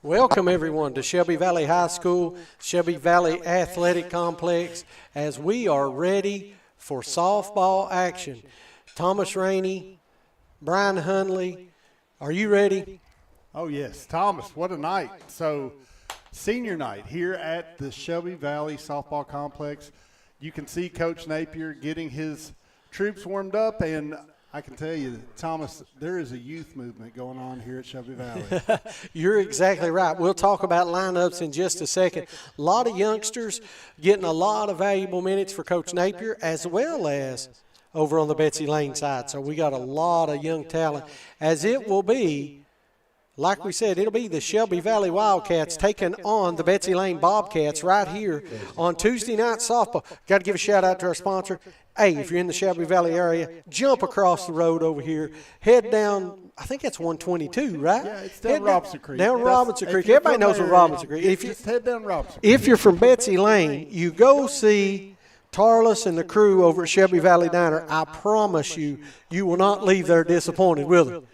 Welcome, everyone, to Shelby Valley High School, Shelby Valley Athletic Complex, as we are ready for softball action. Thomas Rainey, Brian Hunley, are you ready? Oh, yes. Thomas, what a night. So, senior night here at the Shelby Valley Softball Complex. You can see Coach Napier getting his troops warmed up, and I can tell you, Thomas, there is a youth movement going on here at Shelby Valley. You're exactly right. We'll talk about lineups in just a second. A lot of youngsters getting a lot of valuable minutes for Coach Napier, as well as over on the Betsy Layne side. So we got a lot of young talent, as it will be. Like we said, it'll be the Shelby Valley Wildcats taking on the Betsy Layne Bobcats right here on Tuesday night softball. Got to give a shout out to our sponsor. Hey, if you're in the Shelby Valley area, jump across the road over here. Head down, I think that's 122, right? Yeah, it's down Robinson Creek. Down Robinson Creek. Everybody knows what Robinson Creek is. Just head down Robinson Creek. If you're from Betsy Layne, you go see Tarlis and the crew over at Shelby Valley Diner. I promise you, you will not leave there disappointed, will you?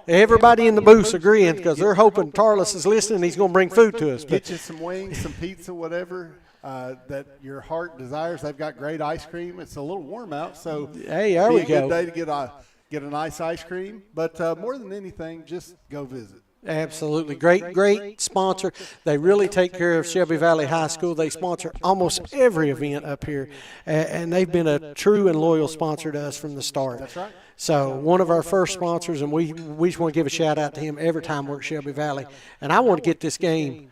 Everybody in the booth's agreeing because they're hoping Tarlis is listening and he's going to bring food to us. Get you some wings, some pizza, whatever that your heart desires. They've got great ice cream. It's a little warm out, so hey, there we go. Good day to get a nice ice cream. But more than anything, just go visit. Absolutely. Great sponsor. They really take care of Shelby Valley High School. They sponsor almost every event up here, and they've been a true and loyal sponsor to us from the start. That's right. So one of our first sponsors, and we just want to give a shout-out to him every time we're at Shelby Valley. And I want to get this game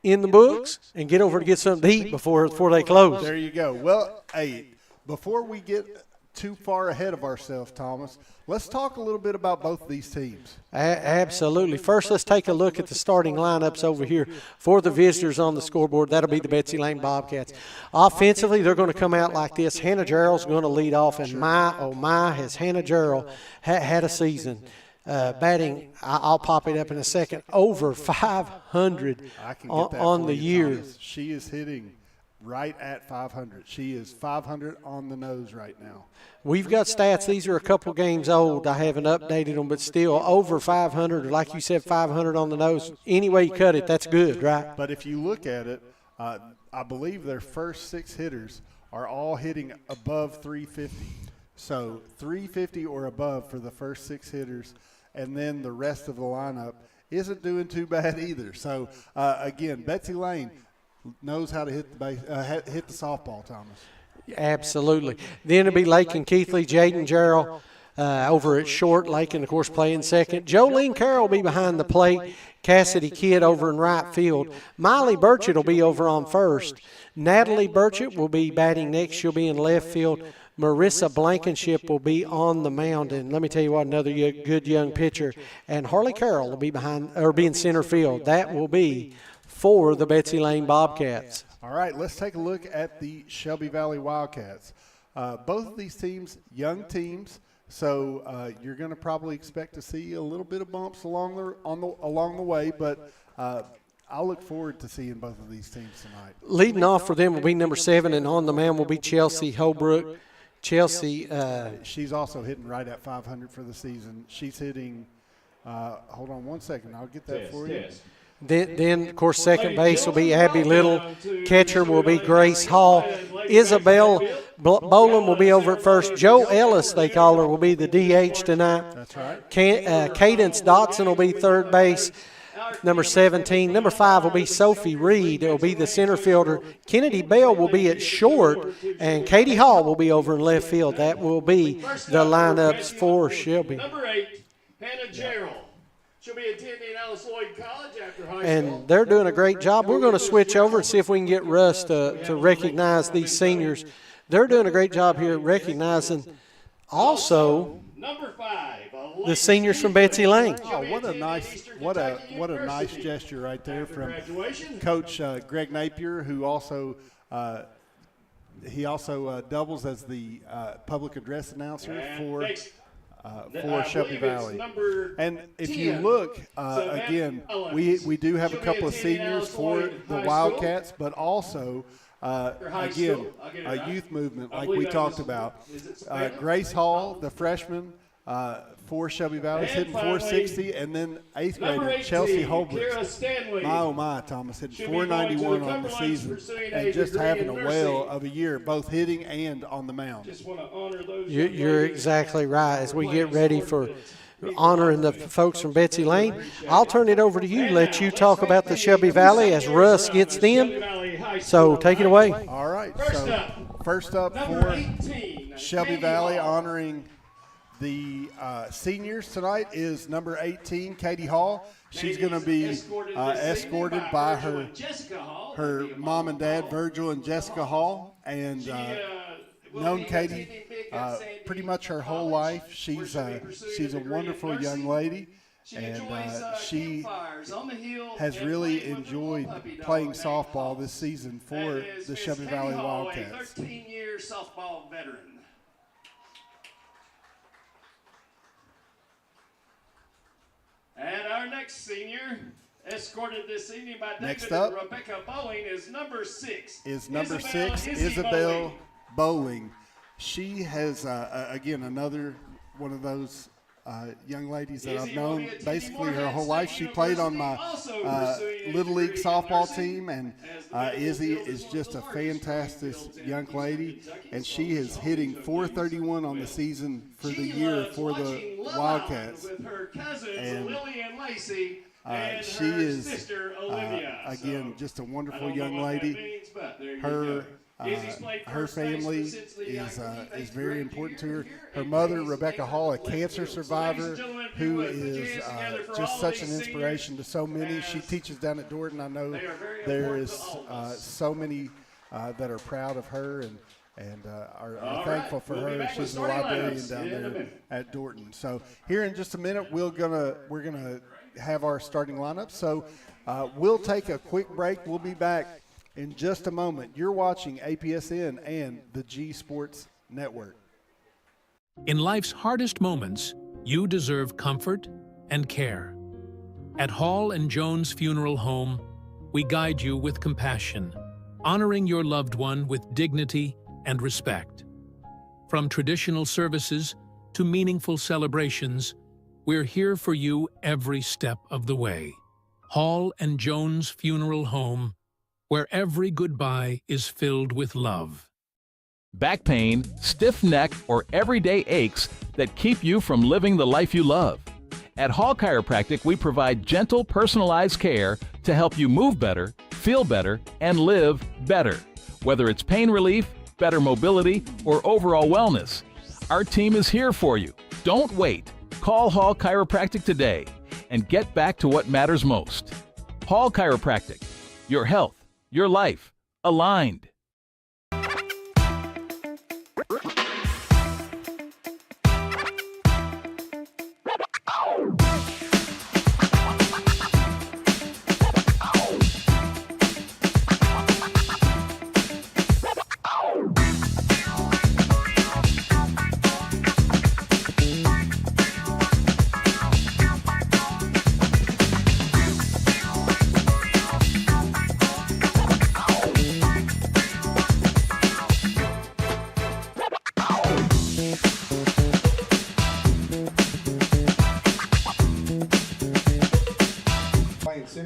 in the books and get over to get something to eat before they close. There you go. Well, hey, before we get too far ahead of ourselves, Thomas, let's talk a little bit about both of these teams. Absolutely. First, let's take a look at the starting lineups over here for the visitors on the scoreboard. That'll be the Betsy Layne Bobcats. Offensively, they're going to come out like this. Hannah Gerald's going to lead off, and has Hannah Gerald had a season. Batting, I'll pop it up in a second, over 500 on the year. Thomas. She is hitting right at 500. She is 500 on the nose right now. We've got stats. These are a couple games old. I haven't updated them, but still over 500, or like you said, 500 on the nose. Any way you cut it, that's good, right? But if you look at it, I believe their first six hitters are all hitting above 350. So 350 or above for the first six hitters, and then the rest of the lineup isn't doing too bad either. So, again, Betsy Layne knows how to hit the softball, Thomas. Absolutely. Then it'll be Lakin Keithley, Jaden Gerald over at short. Lakin, of course, playing second. Jolene Carroll will be behind the plate. Cassidy Kidd over in right field. Miley Burchett will be over on first. Natalie Burchett will be batting next. She'll be in left field. Marissa Blankenship will be on the mound, and let me tell you what, another good young pitcher. And Harley Carroll will be in center field. That will be for the Betsy Layne Bobcats. All right, let's take a look at the Shelby Valley Wildcats. Both of these teams, young teams, so you're going to probably expect to see a little bit of bumps along the way, but I'll look forward to seeing both of these teams tonight. Leading off for them will be number 7, and on the mound will be Chelsea Holbrook. Chelsea. She's also hitting right at 500 for the season. She's hitting, hold on one second, I'll get that for you. Then, of course, second base will be Abby Little. Catcher will be Grace Hall. Isabel Boland will be over at first. Joe Ellis, they call her, will be the DH tonight. That's right. Cadence Dotson will be third base. Number 17. Number 5 will be Sophie Reed. It will be the center fielder. Kennedy Bell will be at short, and Katie Hall will be over in left field. That will be the lineups for Shelby. Number 8, Hannah Gerald. She'll be attending Alice Lloyd College after high school. And they're doing a great job. We're going to switch over and see if we can get Russ to recognize these seniors. They're doing a great job here recognizing also number 5, the seniors from Betsy Layne. Oh, what a nice gesture right there from Coach Greg Napier, who also doubles as the public address announcer for Shelby Valley. And if you look, again, we do have a couple of seniors for the Wildcats, but also, again, a youth movement like we talked about. Grace Hall, the freshman, for Shelby Valley, And hitting finally, 460, and then 8th Number grader 18, Chelsea Kira Holbrook. Stanley. My, oh my, Thomas, hitting She'll be going to 491 the on the Cumberlands season, pursuing and a just degree having in a whale nursing. of a year, both hitting and on the mound. Just want to honor those You're ladies. exactly right. As we get ready for honoring the folks from Betsy Layne, I'll turn it over to you. Let you talk about the Shelby Valley as Russ gets them. So take it away. All right, First so up, first up number for 18, Shelby Katie Valley Hall. honoring the seniors tonight is number 18, Katie Hall. She's going to be escorted by her mom and dad, Virgil and Jessica Hall, and known Katie pretty much her whole life. She's a wonderful young lady, and she has really enjoyed playing softball this season for the Shelby Valley Wildcats. 13-year softball veteran. And our next senior, escorted this evening by Next David and up Rebecca Bowling, is number 6. Isabel Bowling. She has, again, another one of those young ladies that I've known basically her whole life. She played on my Little League softball team, and Izzy is just a fantastic young lady, and she is hitting 431 on the season for the year for the Wildcats. With her cousins, And, Lily and Lacey, and she her is, sister, Olivia. again, So, just a I wonderful don't know young what that lady. means, but there you Her go. Izzy's played her first base family for Cincinnati is Academy. very important to her. Her mother, Rebecca Hall, a cancer survivor, who is just such an inspiration to so many. She teaches down at Dorton. I know there is so many that are proud of her and are thankful for her. She's a librarian down there at Dorton. So here in just a minute, we're gonna have our starting lineup. So we'll take a quick break. We'll be back in just a moment. You're watching APSN and the G Sports Network. In life's hardest moments, you deserve comfort and care. At Hall and Jones Funeral Home, we guide you with compassion, honoring your loved one with dignity and respect. From traditional services to meaningful celebrations, we're here for you every step of the way. Hall and Jones Funeral Home, where every goodbye is filled with love. Back pain, stiff neck, or everyday aches that keep you from living the life you love. At Hall Chiropractic, we provide gentle, personalized care to help you move better, feel better, and live better. Whether it's pain relief, better mobility, or overall wellness, our team is here for you. Don't wait. Call Hall Chiropractic today and get back to what matters most. Hall Chiropractic. Your health, your life, aligned.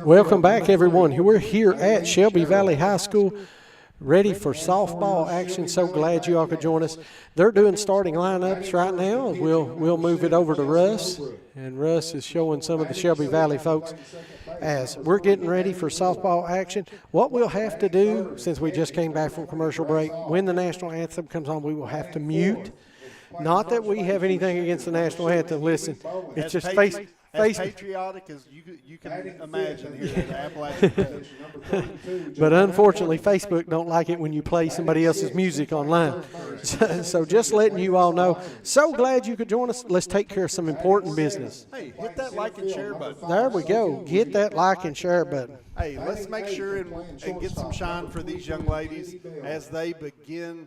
Welcome back, everyone. We're here at Shelby Valley High School, ready for softball action. So glad you all could join us. They're doing starting lineups right now. We'll move it over to Russ, and Russ is showing some of the Shelby Valley folks as we're getting ready for softball action. What we'll have to do, since we just came back from commercial break, when the national anthem comes on, we will have to mute. Not that we have anything against the national anthem. Listen, it's just As patriotic as you can imagine here at the Appalachian Coast. But unfortunately, Facebook don't like it when you play somebody else's music online. So just letting you all know. So glad you could join us. Let's take care of some important business. Hey, hit that like and share button. There we go. Get that like and share button. Hey, let's make sure and get some shine for these young ladies as they begin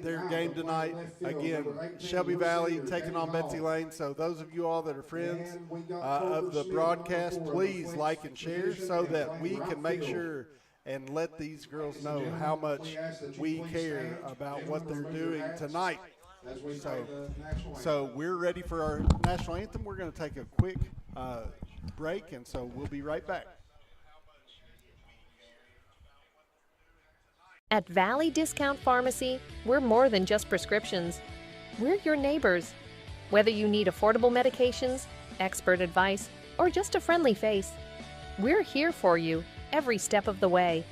their game tonight. Again, Shelby Valley taking on Betsy Layne. So those of you all that are friends of the broadcast, please like and share so that we can make sure and let these girls know how much we care about what they're doing tonight. So we're ready for our national anthem. We're going to take a quick break, and so we'll be right back. At Valley Discount Pharmacy, we're more than just prescriptions. We're your neighbors. Whether you need affordable medications, expert advice, or just a friendly face, we're here for you every step of the way.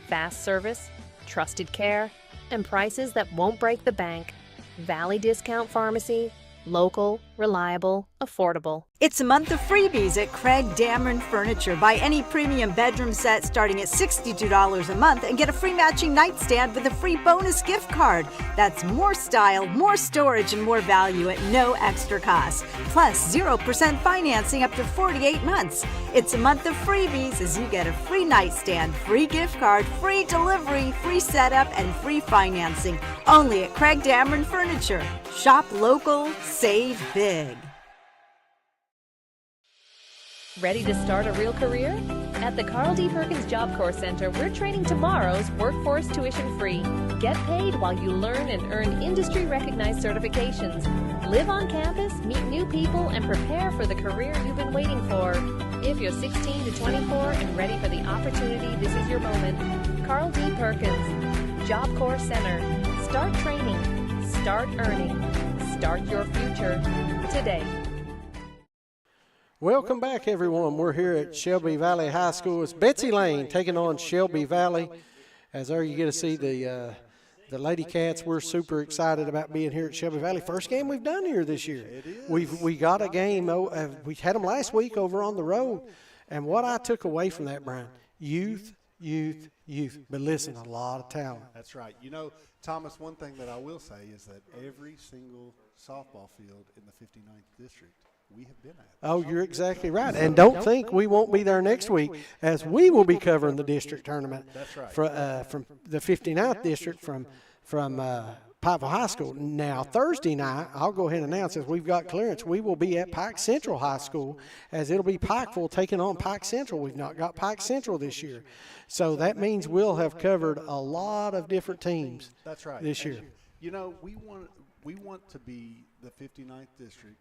Fast service, trusted care, and prices that won't break the bank. Valley Discount Pharmacy. Local, reliable, affordable. It's a month of freebies at Craig Dameron Furniture. Buy any premium bedroom set starting at $62 a month and get a free matching nightstand with a free bonus gift card. That's more style, more storage, and more value at no extra cost. Plus 0% financing up to 48 months. It's a month of freebies as you get a free nightstand, free gift card, free delivery, free setup, and free financing. Only at Craig Dameron Furniture. Shop local, save big. Ready to start a real career? At the Carl D. Perkins Job Corps Center, we're training tomorrow's workforce tuition free. Get paid while you learn and earn industry-recognized certifications. Live on campus, meet new people, and prepare for the career you've been waiting for. If you're 16 to 24 and ready for the opportunity, this is your moment. Carl D. Perkins, Job Corps Center. Start training. Start earning. Start your future today. Welcome back, everyone. We're here at Shelby Valley High School. It's Betsy Layne taking on Shelby Valley. As there you get to see the Lady Cats. We're super excited about being here at Shelby Valley. First game we've done here this year. It is. We got a game. We had them last week over on the road. And what I took away from that, Brian, youth. But listen, a lot of talent. That's right. You know, Thomas, one thing that I will say is that every single softball field in the 59th district we have been at. Oh, you're exactly right. And don't think we won't be there next week, as we will be covering the district tournament. That's right. From the 59th district from Pikeville High School. Now, Thursday night, I'll go ahead and announce, as we've got clearance, we will be at Pike Central High School, as it'll be Pikeville taking on Pike Central. We've not got Pike Central this year. So that means we'll have covered a lot of different teams. That's right. This year. You know, we want to be the 59th district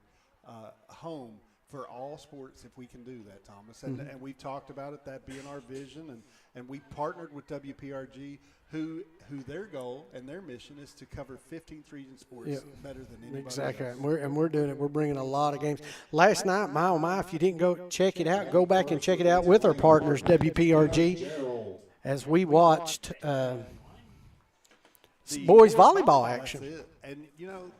home for all sports if we can do that, Thomas. And, and we've talked about it, that being our vision. And we partnered with WPRG, who their goal and their mission is to cover 15th region sports better than anybody Exactly. else. And we're doing it. We're bringing a lot of games. Last night, my oh my, if you didn't go check it out, go back and check it out with our partners, WPRG, as we watched boys volleyball action. That's it. And, you know,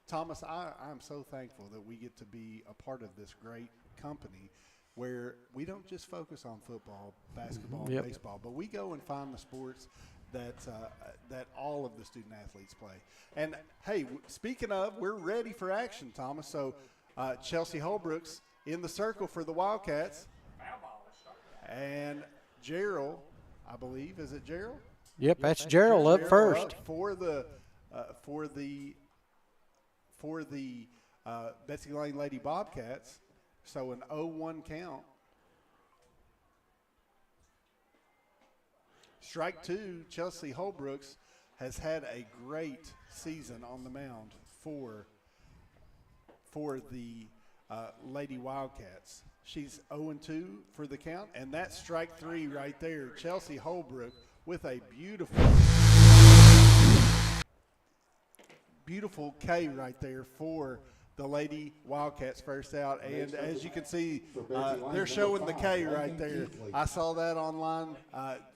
Thomas, I'm so thankful that we get to be a part of this great company where we don't just focus on football, basketball, and baseball, but we go and find the sports that all of the student athletes play. And, hey, speaking of, we're ready for action, Thomas. So Chelsea Holbrook's in the circle for the Wildcats. And Gerald, I believe, is it Gerald? Yep, that's Gerald up first. Up for the Betsy Layne Lady Bobcats. So an 0-1 count. Strike two, Chelsea Holbrooks has had a great season on the mound for the Lady Wildcats. She's 0-2 for the count, and that's strike three right there. Chelsea Holbrook with a beautiful K right there for the Lady Wildcats first out. And as you can see, they're showing the K right there. I saw that online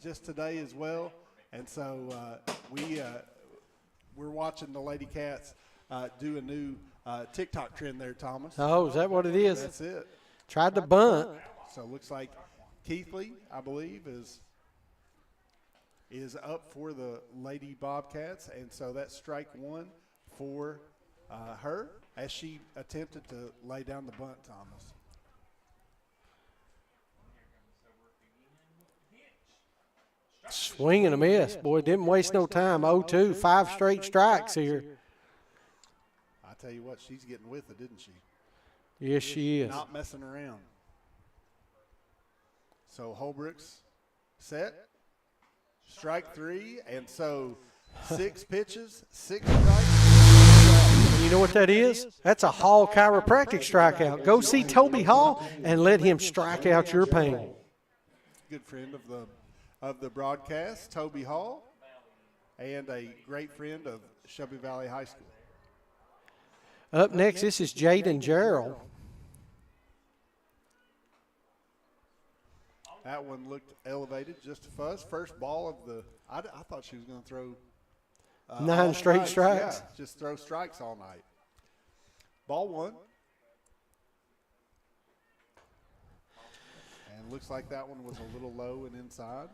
just today as well. And so we're watching the Lady Cats do a new TikTok trend there, Thomas. Oh, is that what it is? That's it. Tried to bunt. So it looks like Keithley, I believe, is up for the Lady Bobcats. And so that's strike one for her as she attempted to lay down the bunt, Thomas. Swing and a miss. Boy, didn't waste no time. 0-2, 5 straight strikes here. I tell you what, she's getting with it, didn't she? Yes, she is. Not messing around. So Holbrook's set. Strike three, and so 6 pitches, 6 strikes. You know what that is? That's a Hall chiropractic strikeout. Go see Toby Hall and let him strike out your pain. Good friend of the broadcast, Toby Hall, and a great friend of Shelby Valley High School. Up next, this is Jaden Gerald. That one looked elevated, just a fuzz. First ball of the – I thought she was going to throw 9 straight strikes. Yeah, just throw strikes all night. Ball 1. And looks like that one was a little low and inside.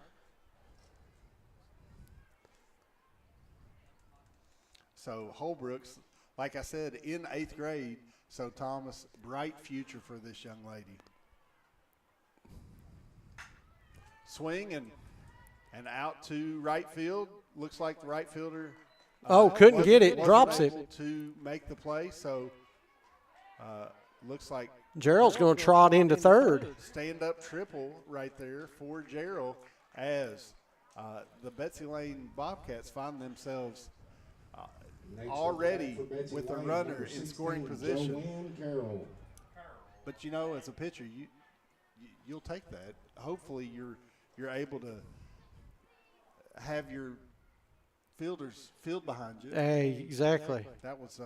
So Holbrooks, like I said, in 8th grade. So Thomas, bright future for this young lady. Swing and out to right field. Looks like the right fielder. Couldn't get it. Wasn't Drops it. able to make the play. So looks like Gerald's going to trot into third. Stand-up triple right there for Gerald as the Betsy Layne Bobcats find themselves already with a runner in scoring position. But, you know, as a pitcher, you'll take that. Hopefully you're able to have your fielders field behind you. Hey, exactly. That was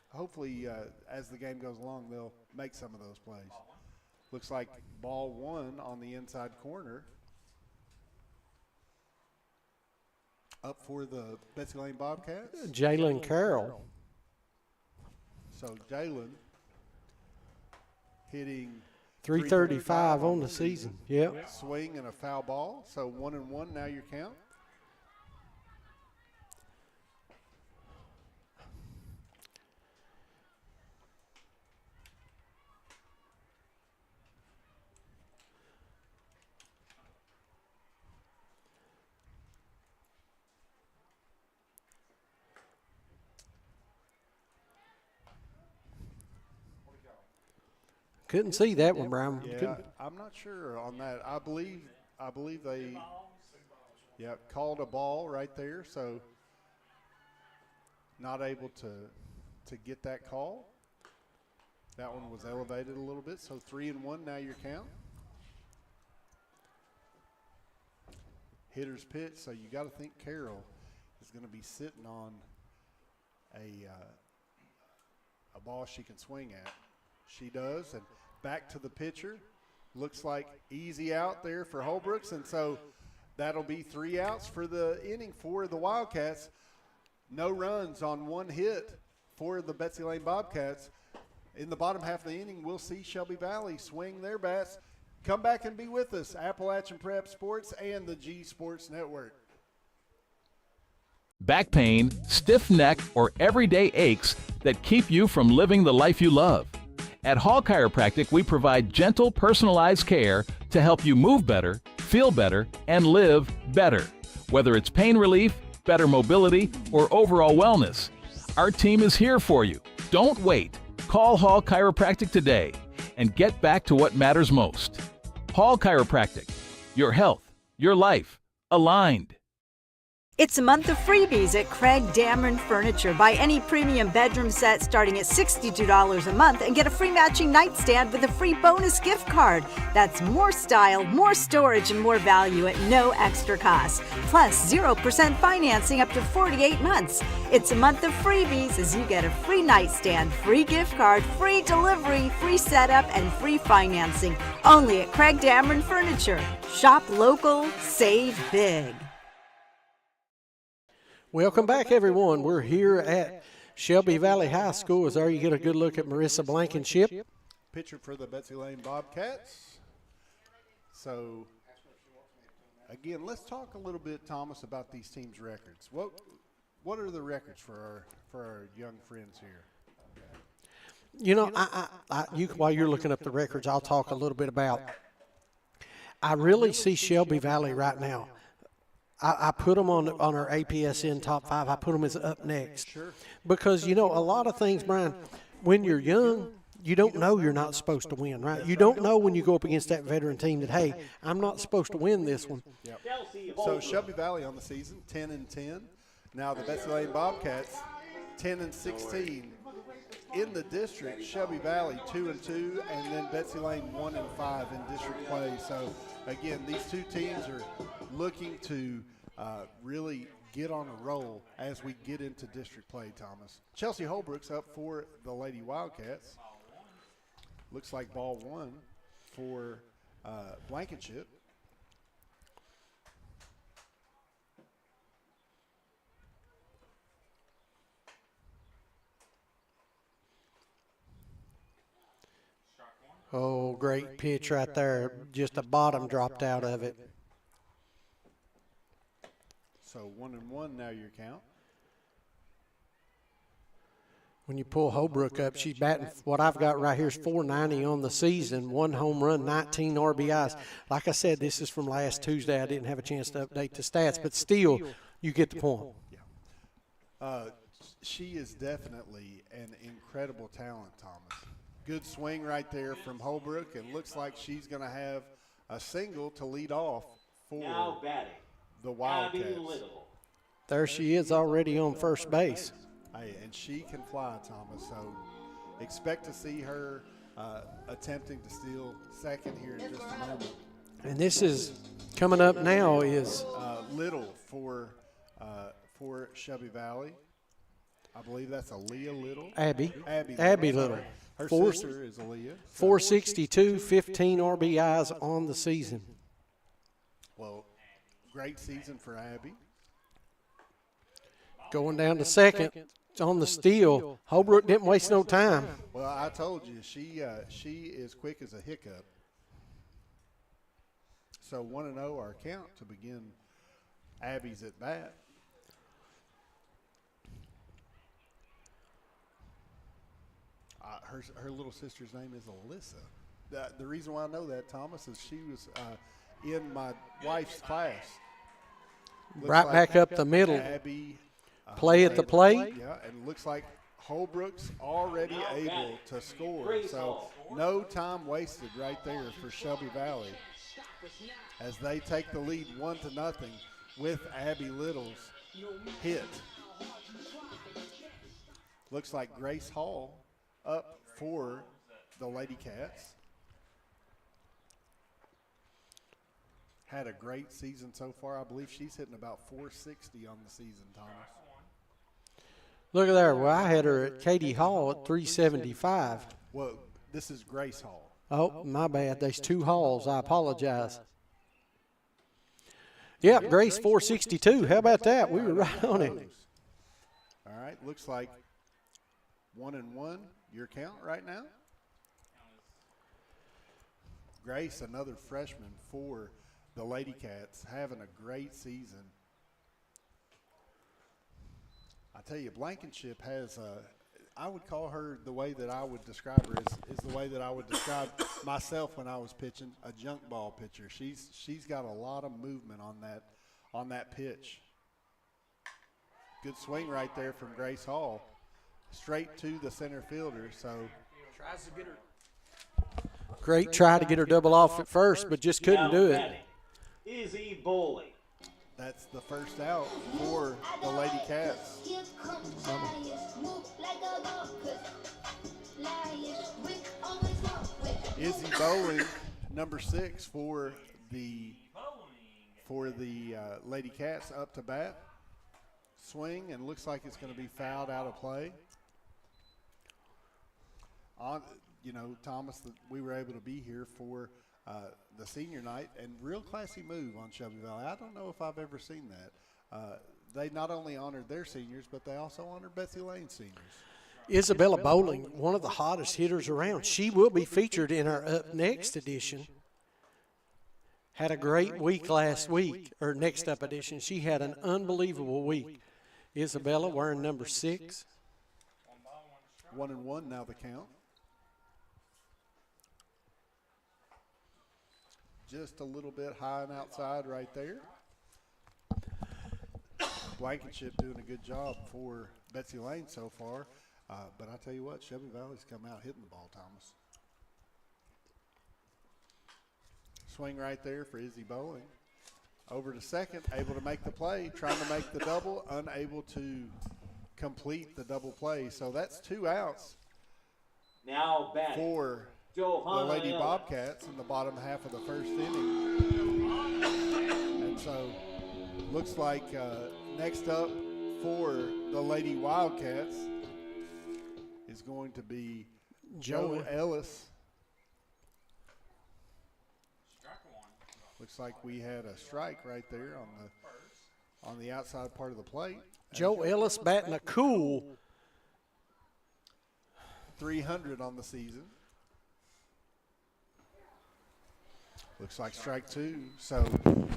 hopefully as the game goes along, they'll make some of those plays. Looks like ball 1 on the inside corner. Up for the Betsy Layne Bobcats. Jalen Carroll. So Jalen hitting 335 on the season. Yep. Swing and a foul ball. So 1-1 now your count. Couldn't see that one, Brian. Yeah, I'm not sure on that. I believe they called a ball right there, so not able to get that call. That one was elevated a little bit, so 3-1 now your count. Hitter's pitch, so you got to think Carroll is going to be sitting on a ball she can swing at. She does, and back to the pitcher. Looks like easy out there for Holbrooks, and so that'll be 3 outs for the inning for the Wildcats. No runs on 1 hit for the Betsy Layne Bobcats. In the bottom half of the inning, we'll see Shelby Valley swing their bats. Come back and be with us, Appalachian Prep Sports and the G Sports Network. Back pain, stiff neck, or everyday aches that keep you from living the life you love. At Hall Chiropractic, we provide gentle, personalized care to help you move better, feel better, and live better. Whether it's pain relief, better mobility, or overall wellness, our team is here for you. Don't wait. Call Hall Chiropractic today and get back to what matters most. Hall Chiropractic. Your health, your life, aligned. It's a month of freebies at Craig Dameron Furniture. Buy any premium bedroom set starting at $62 a month and get a free matching nightstand with a free bonus gift card. That's more style, more storage, and more value at no extra cost. Plus 0% financing up to 48 months. It's a month of freebies as you get a free nightstand, free gift card, free delivery, free setup, and free financing. Only at Craig Dameron Furniture. Shop local, save big. Welcome back, everyone. We're here at Shelby Valley High School. As there you get a good look at Marissa Blankenship. Pitcher for the Betsy Layne Bobcats. So, again, let's talk a little bit, Thomas, about these teams' records. What are the records for our young friends here? You know, while you're looking up the records, I'll talk a little bit about. I really see Shelby Valley right now. I put them on our APSN top 5. I put them as up next. Sure. Because, you know, a lot of things, Brian, when you're young, you don't know you're not supposed to win, right? You don't know when you go up against that veteran team that, hey, I'm not supposed to win this one. Yep. So Shelby Valley on the season, 10-10. Now the Betsy Layne Bobcats 10-16. In the district, Shelby Valley 2-2, and then Betsy Layne 1-5 in district play. So again, these two teams are looking to really get on a roll as we get into district play, Thomas. Chelsea Holbrook's up for the Lady Wildcats. Looks like ball one for Blankenship. Oh, great pitch right there. Just the bottom dropped out of it. So 1-1 now your count. When you pull Holbrook up, she's batting, what I've got right here is 490 on the season, 1 home run, 19 RBIs. Like I said, this is from last Tuesday. I didn't have a chance to update the stats, but still, you get the point. Yeah. She is definitely an incredible talent, Thomas. Good swing right there from Holbrook, and looks like she's going to have a single to lead off for the Wildcats. There she is already on first base. Hey, and she can fly, Thomas, so expect to see her attempting to steal second here in just a moment. And this is coming up now is Little for Shelby Valley. I believe that's Aaliyah Little. Abby Little. Her sister is Aaliyah. 462, 15 RBIs on the season. Well, great season for Abby. Going down to second on the steal. Holbrook didn't waste no time. Well, I told you, she is quick as a hiccup. So 1-0 our count to begin Abby's at bat. Her little sister's name is Alyssa. The reason why I know that, Thomas, is she was in my wife's class. Right back up the middle. Abby, play at the plate. Yeah, and looks like Holbrook's already able to score. So no time wasted right there for Shelby Valley as they take the lead 1-0 with Abby Little's hit. Looks like Grace Hall up for the Lady Cats. Had a great season so far. I believe she's hitting about 460 on the season, Thomas. Look at there. Well, I had her at Katie Hall at 375. Well, this is Grace Hall. Oh, my bad. There's two Halls. I apologize. Yep, Grace 462. How about that? We were right on it. All right, looks like 1-1 your count right now. Grace, another freshman for the Lady Cats, having a great season. I tell you, Blankenship has I would call her, the way that I would describe her is the way that I would describe myself when I was pitching, a junk ball pitcher. She's got a lot of movement on that pitch. Good swing right there from Grace Hall, straight to the center fielder. So tries to get her. Great try to get her double off at first, but just couldn't do it. Izzy Bowley. That's the first out for the Lady Cats. Izzy Bowling, number 6 for the Lady Cats, up to bat. Swing, and looks like it's going to be fouled out of play. Thomas, we were able to be here for the senior night, and real classy move on Shelby Valley. I don't know if I've ever seen that. They not only honored their seniors, but they also honored Betsy Layne's seniors. Isabella Bowling, one of the hottest hitters around. She will be featured in our Up Next edition. Had a great week last week, or Next Up edition. She had an unbelievable week. Isabella wearing number 6. 1-1 now the count. Just a little bit high and outside right there. Blankenship doing a good job for Betsy Layne so far. But I tell you what, Shelby Valley's come out hitting the ball, Thomas. Swing right there for Izzy Bowling. Over to second, able to make the play, trying to make the double, unable to complete the double play. So that's 2 outs Now batting. for the Johanna Lady Ellis. Bobcats in the bottom half of the first inning. And so looks like next up for the Lady Wildcats is going to be Joe Ellis. Looks like we had a strike right there on the outside part of the plate. Joe Ellis batting a cool 300 on the season. Looks like strike 2. So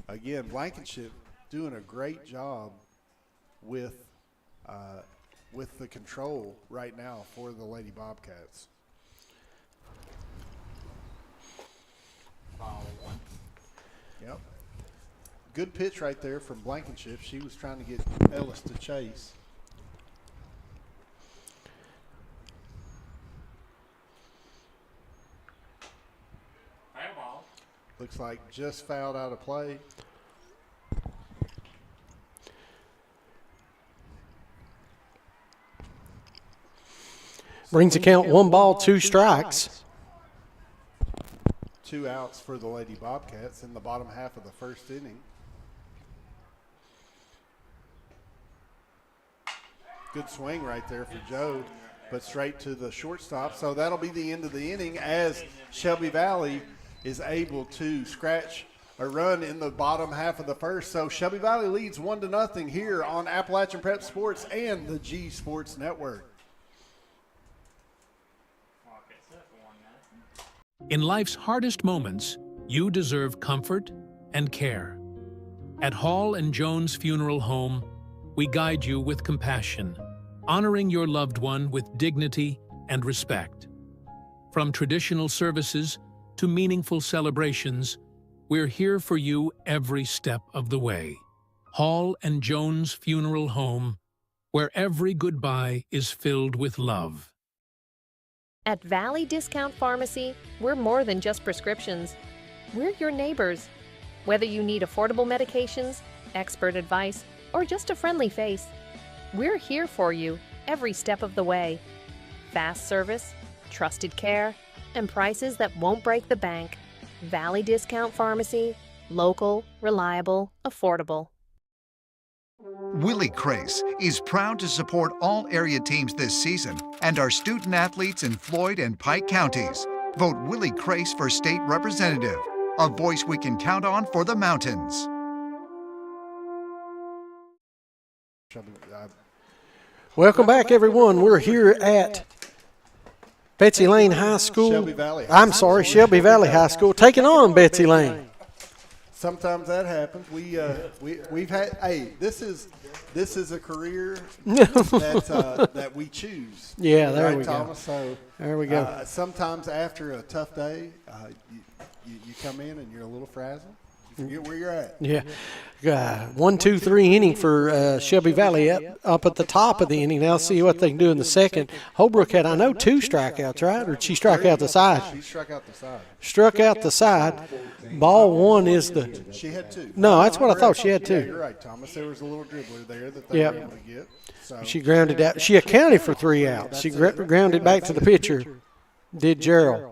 again, Blankenship doing a great job with the control right now for the Lady Bobcats. Yep. Good pitch right there from Blankenship. She was trying to get Ellis to chase. Looks like just fouled out of play. brings the count 1 ball, 2 strikes. 2 outs for the Lady Bobcats in the bottom half of the first inning. Good swing right there for Joe, but straight to the shortstop. So that'll be the end of the inning as Shelby Valley is able to scratch a run in the bottom half of the first. So Shelby Valley leads 1-0 here on Appalachian Prep Sports and the G Sports Network. In life's hardest moments, you deserve comfort and care. At Hall and Jones Funeral Home, we guide you with compassion, honoring your loved one with dignity and respect. From traditional services to meaningful celebrations, we're here for you every step of the way. Hall and Jones Funeral Home, where every goodbye is filled with love. At Valley Discount Pharmacy, we're more than just prescriptions. We're your neighbors. Whether you need affordable medications, expert advice, or just a friendly face, we're here for you every step of the way. Fast service, trusted care, and prices that won't break the bank. Valley Discount Pharmacy, local, reliable, affordable. Willie Crace is proud to support all area teams this season and our student athletes in Floyd and Pike counties. Vote Willie Crace for state representative, a voice we can count on for the mountains. Welcome back, everyone. We're here at Betsy Layne High School. Shelby Valley High School. Shelby Valley High School, taking on Betsy Layne. Sometimes that happens. We've had. Hey, this is a career that we choose. Yeah, there right, we Thomas? go. So there we go. Sometimes after a tough day, you come in and you're a little frazzled. You forget where you're at. Yeah. 1, 2, 3 inning for Shelby Valley up at the top of the inning. Now see what they can do in the second. Holbrook had, I know, 2 strikeouts, right? Or did she strike out the side? She struck out the side. Struck out the side. Ball 1 is the. She had 2. No, that's what I thought. She had 2. Yeah, you're right, Thomas. There was a little dribbler there that they were able to get. So. She grounded out. She accounted for 3 outs. She grounded back to the pitcher. Did Gerald.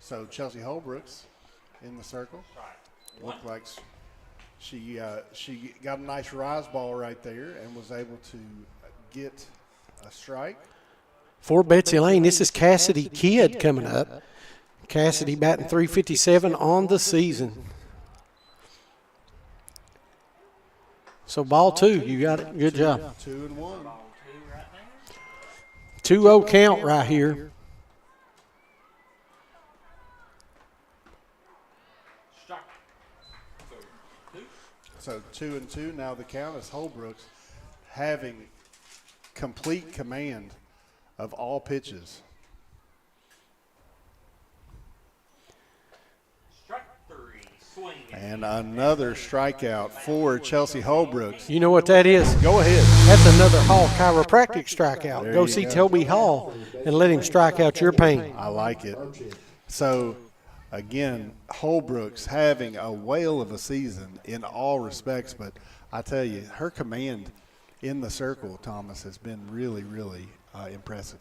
So Chelsea Holbrooks in the circle. Looked like she got a nice rise ball right there and was able to get a strike. For Betsy Layne, this is Cassidy Kidd coming up. Cassidy batting .357 on the season. So ball 2, you got it. Good job. 2-1. 2-0 count right here. So 2-2. Now the count is Holbrooks having complete command of all pitches. And another strikeout for Chelsea Holbrooks. You know what that is? Go ahead. That's another Hall chiropractic strikeout. There Go you see go. Toby Hall and let him strike out your pain. I like it. So again, Holbrook's having a whale of a season in all respects, but I tell you, her command in the circle, Thomas, has been really, really impressive.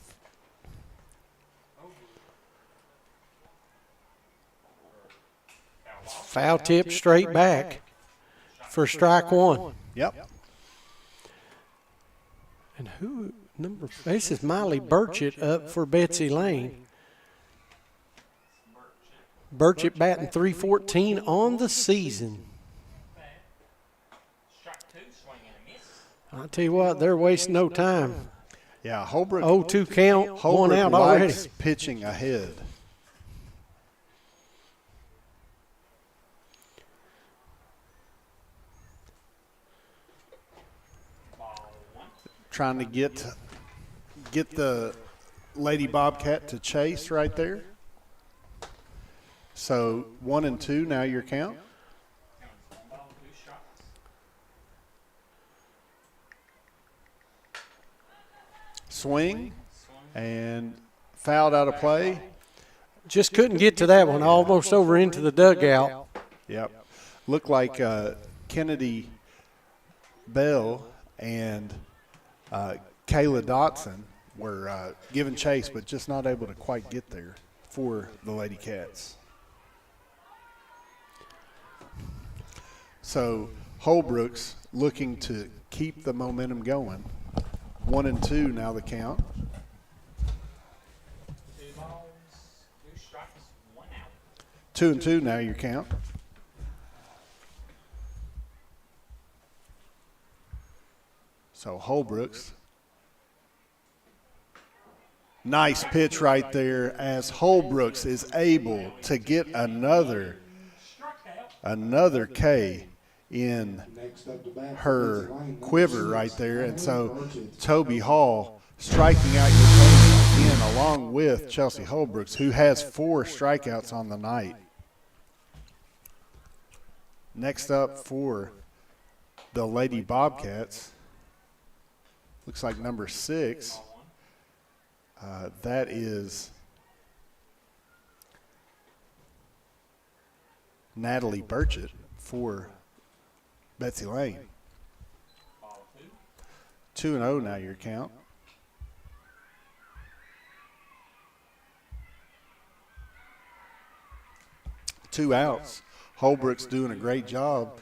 Foul tip straight back for strike one. Yep. And this is Miley Burchett up for Betsy Layne. Burchett batting .314 on the season. I'll tell you what, they're wasting no time. Yeah, Holbrook. 0-2 count, Holbrook one out already. likes pitching ahead. Trying to get the Lady Bobcat to chase right there. So 1 and 2 now your count. Swing and fouled out of play. Just couldn't get to that one, almost over into the dugout. Yep. Looked like Kennedy Bell and Kayla Dotson were giving chase, but just not able to quite get there for the Lady Cats. So Holbrook's looking to keep the momentum going. 1 and 2 now the count. 2 and 2 now your count. So Holbrook's. Nice pitch right there as Holbrook's is able to get another K in her quiver right there. And so Toby Hall striking out your opponent again along with Chelsea Holbrooks, who has 4 strikeouts on the night. Next up for the Lady Bobcats, looks like number 6. That is Natalie Burchett for Betsy Layne. 2-0 now your count. Two outs. Holbrook's doing a great job.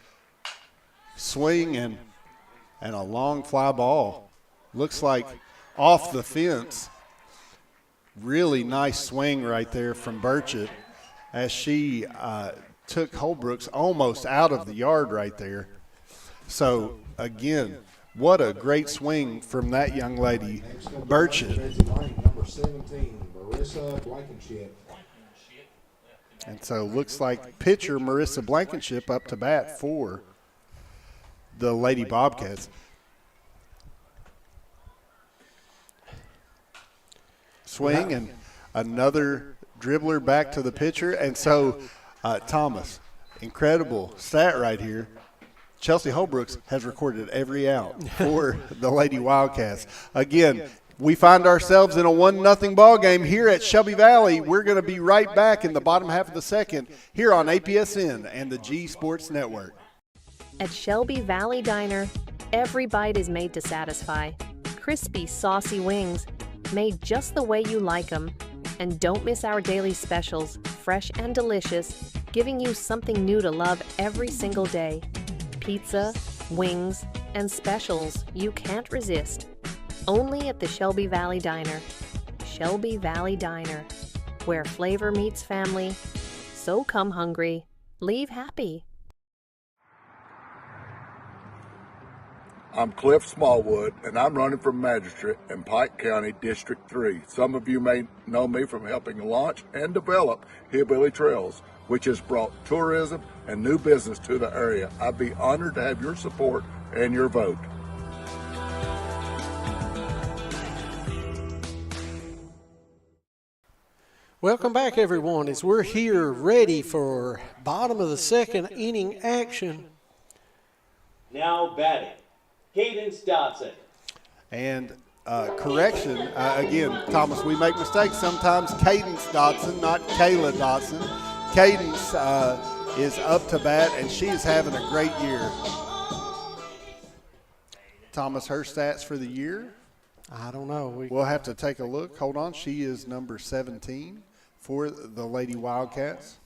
Swing and a long fly ball. Looks like off the fence. Really nice swing right there from Burchett as she took Holbrook's almost out of the yard right there. So, again, what a great swing from that young lady, Burchett. Number 17, Marissa Blankenship. And so looks like pitcher Marissa Blankenship up to bat for the Lady Bobcats. Swing and another dribbler back to the pitcher. And so, Thomas, incredible stat right here. Chelsea Holbrooks has recorded every out for the Lady Wildcats. Again, we find ourselves in a 1-0 ball game here at Shelby Valley. We're going to be right back in the bottom half of the second here on APSN and the G Sports Network. At Shelby Valley Diner, every bite is made to satisfy. Crispy, saucy wings, made just the way you like them. And don't miss our daily specials, fresh and delicious, giving you something new to love every single day. Pizza, wings, and specials you can't resist. Only at the Shelby Valley Diner. Shelby Valley Diner, where flavor meets family. So come hungry, leave happy. I'm Cliff Smallwood, and I'm running for magistrate in Pike County, District 3. Some of you may know me from helping launch and develop Hillbilly Trails, which has brought tourism and new business to the area. I'd be honored to have your support and your vote. Welcome back, everyone, as we're here ready for bottom of the second inning action. Now batting, Cadence Dotson. And correction, again, Thomas, we make mistakes sometimes. Cadence Dotson, not Kayla Dotson. Cadence is up to bat, and she is having a great year. Thomas, her stats for the year? I don't know. We'll have to take a look. Hold on. She is number 17 for the Lady Wildcats.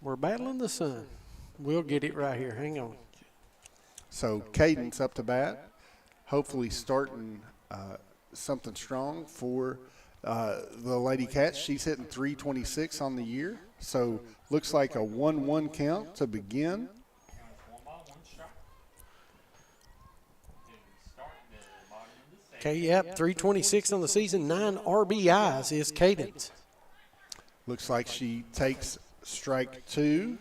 We're battling the sun. We'll get it right here. Hang on. So Cadence up to bat, hopefully starting something strong for the Lady Cats. She's hitting .326 on the year. So looks like a 1-1 count to begin. Okay, yep, 326 on the season, 9 RBIs is Cadence. Looks like she takes strike 2.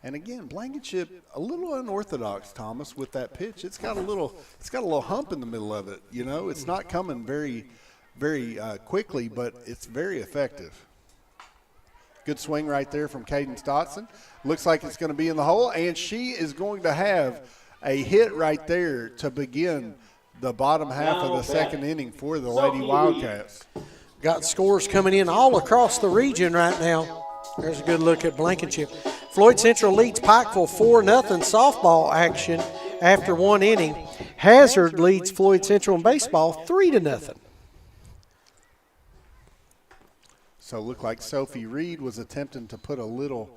And again, Blankenship a little unorthodox, Thomas, with that pitch. It's got a little hump in the middle of it. You know, it's not coming very quickly, but it's very effective. Good swing right there from Cadence Dotson. Looks like it's going to be in the hole, and she is going to have a hit right there to begin the bottom half of the second inning for the Lady Wildcats. Got scores coming in all across the region right now. There's a good look at Blankenship. Floyd Central leads Pikeville 4-0 softball action after 1 inning. Hazard leads Floyd Central in baseball 3-0. So it looked like Sophie Reed was attempting to put a little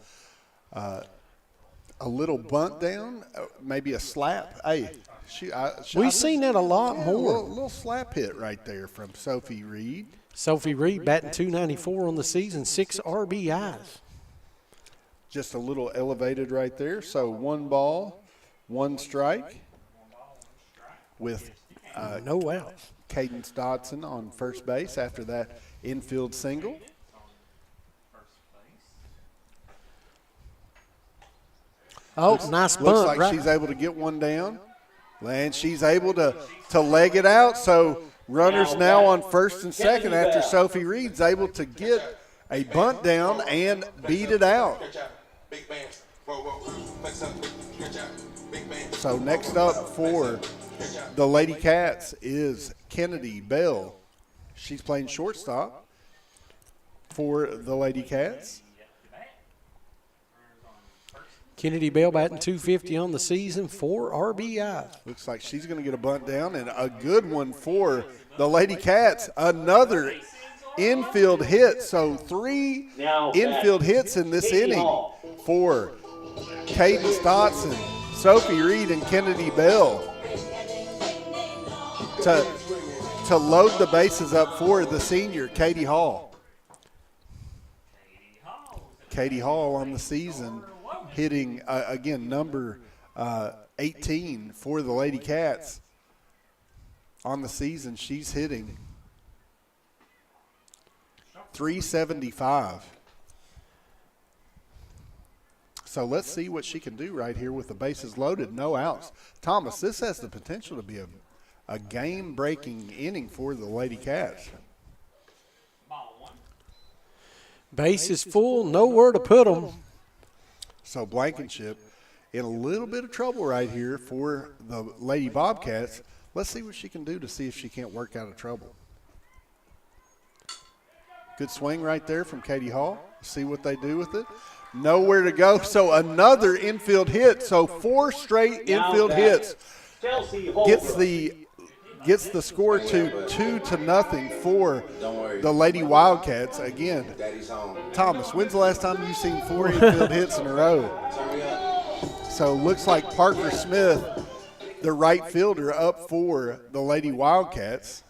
bunt down, maybe a slap. Hey, we've seen that a lot more. A little slap hit right there from Sophie Reed. Sophie Reed batting .294 on the season, 6 RBIs. Just a little elevated right there. So 1 ball, 1 strike with no outs. Cadence Dodson on first base after that infield single. Oh, nice bunt. Looks like she's able to get one down. And she's able to leg it out. So runners now on first and second after Sophie Reed's able to get a bunt down and beat it out. So next up for the Lady Cats is Kennedy Bell. She's playing shortstop for the Lady Cats. Kennedy Bell batting .250 on the season, 4 RBIs. Looks like she's going to get a bunt down, and a good one for the Lady Cats. Another infield hit. So 3 infield hits in this inning for Cadence Dotson, Sophie Reed, and Kennedy Bell to load the bases up for the senior, Katie Hall. Katie Hall on the season hitting, again, number 18 for the Lady Cats. On the season, she's hitting .375. So let's see what she can do right here with the bases loaded, no outs. Thomas, this has the potential to be a game-breaking inning for the Lady Cats. Base is full, nowhere to put them. So Blankenship in a little bit of trouble right here for the Lady Bobcats. Let's see what she can do to see if she can't work out of trouble. Good swing right there from Katie Hall. See what they do with it. Nowhere to go. So another infield hit. So 4 straight infield hits. Gets the score to 2-0 for the Lady Wildcats. Again, Thomas, when's the last time you've seen 4 infield hits in a row? So looks like Parker Smith, the right fielder, up for the Lady Wildcats.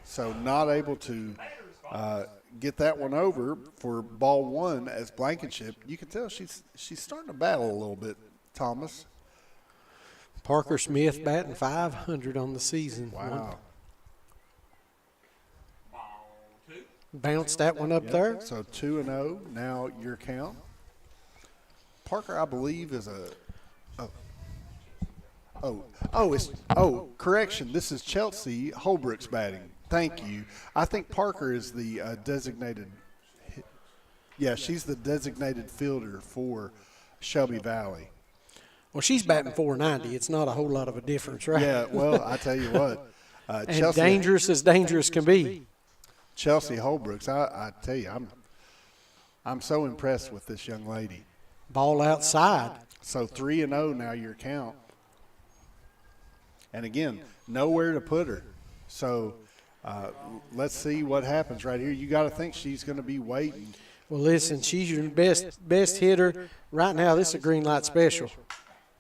So not able to get that one over for ball 1 as Blankenship. You can tell she's starting to battle a little bit, Thomas. Parker Smith batting .500 on the season. Wow. Bounced that one up there. So 2-0 now your count. Parker, I believe, is correction. This is Chelsea Holbrook's batting. Thank you. I think Parker is the designated. Yeah, she's the designated fielder for Shelby Valley. Well, she's batting .490. It's not a whole lot of a difference, right? Yeah, well, I tell you what. And Chelsea, dangerous as dangerous can be. Chelsea Holbrooks, I tell you, I'm so impressed with this young lady. Ball outside. So 3-0 now your count. And again, nowhere to put her. So let's see what happens right here. You got to think she's going to be waiting. Well, listen, she's your best hitter. Right now, this is a green light special.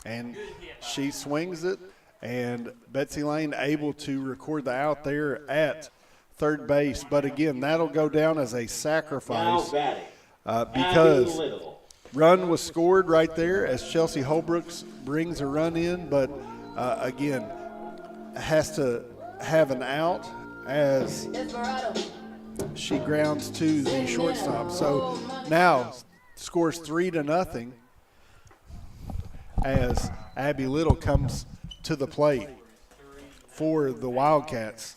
And she swings it, and Betsy Layne able to record the out there at third base. But again, that'll go down as a sacrifice because run was scored right there as Chelsea Holbrooks brings a run in, but again, has to have an out as she grounds to the shortstop. So now scores 3-0 as Abby Little comes to the plate for the Wildcats.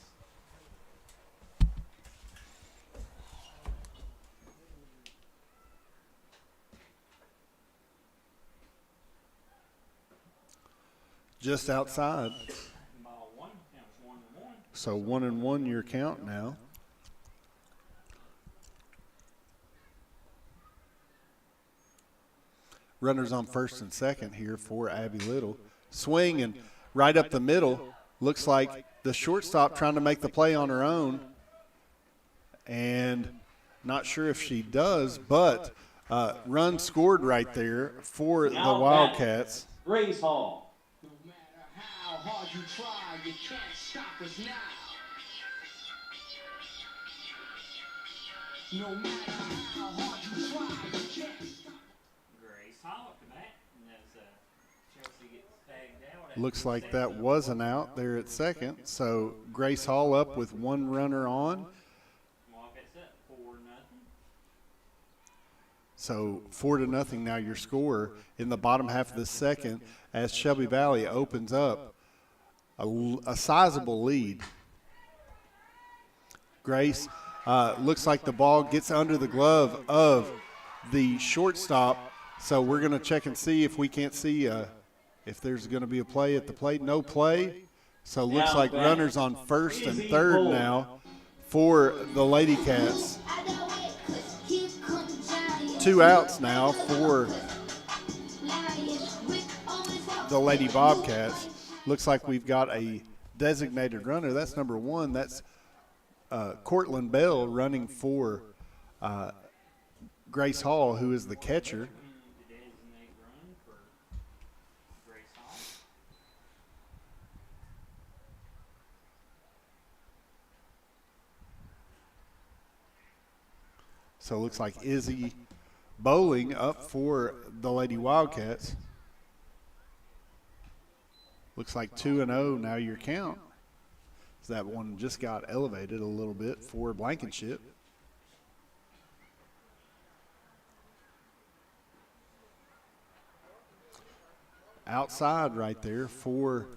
Just outside. So 1-1 your count now. Runners on first and second here for Abby Little. Swing and right up the middle. Looks like the shortstop trying to make the play on her own. And not sure if she does, but run scored right there for the Wildcats. Grace Hall. No matter how hard you try, you can't stop us now. No matter how hard you try, you can't stop. Looks like that was an out there at second. So Grace Hall up with one runner on. So 4-0 now your score in the bottom half of the second as Shelby Valley opens up a sizable lead. Grace looks like the ball gets under the glove of the shortstop. So we're going to check and see if we can't see if there's going to be a play at the plate. No play. So looks like runners on first and third now for the Lady Cats. 2 outs now for the Lady Bobcats. Looks like we've got a designated runner. That's number 1. That's Cortland Bell running for Grace Hall, who is the catcher. So it looks like Izzy Bowling up for the Lady Wildcats. Looks like 2-0 now your count. So that one just got elevated a little bit for Blankenship. Outside right there for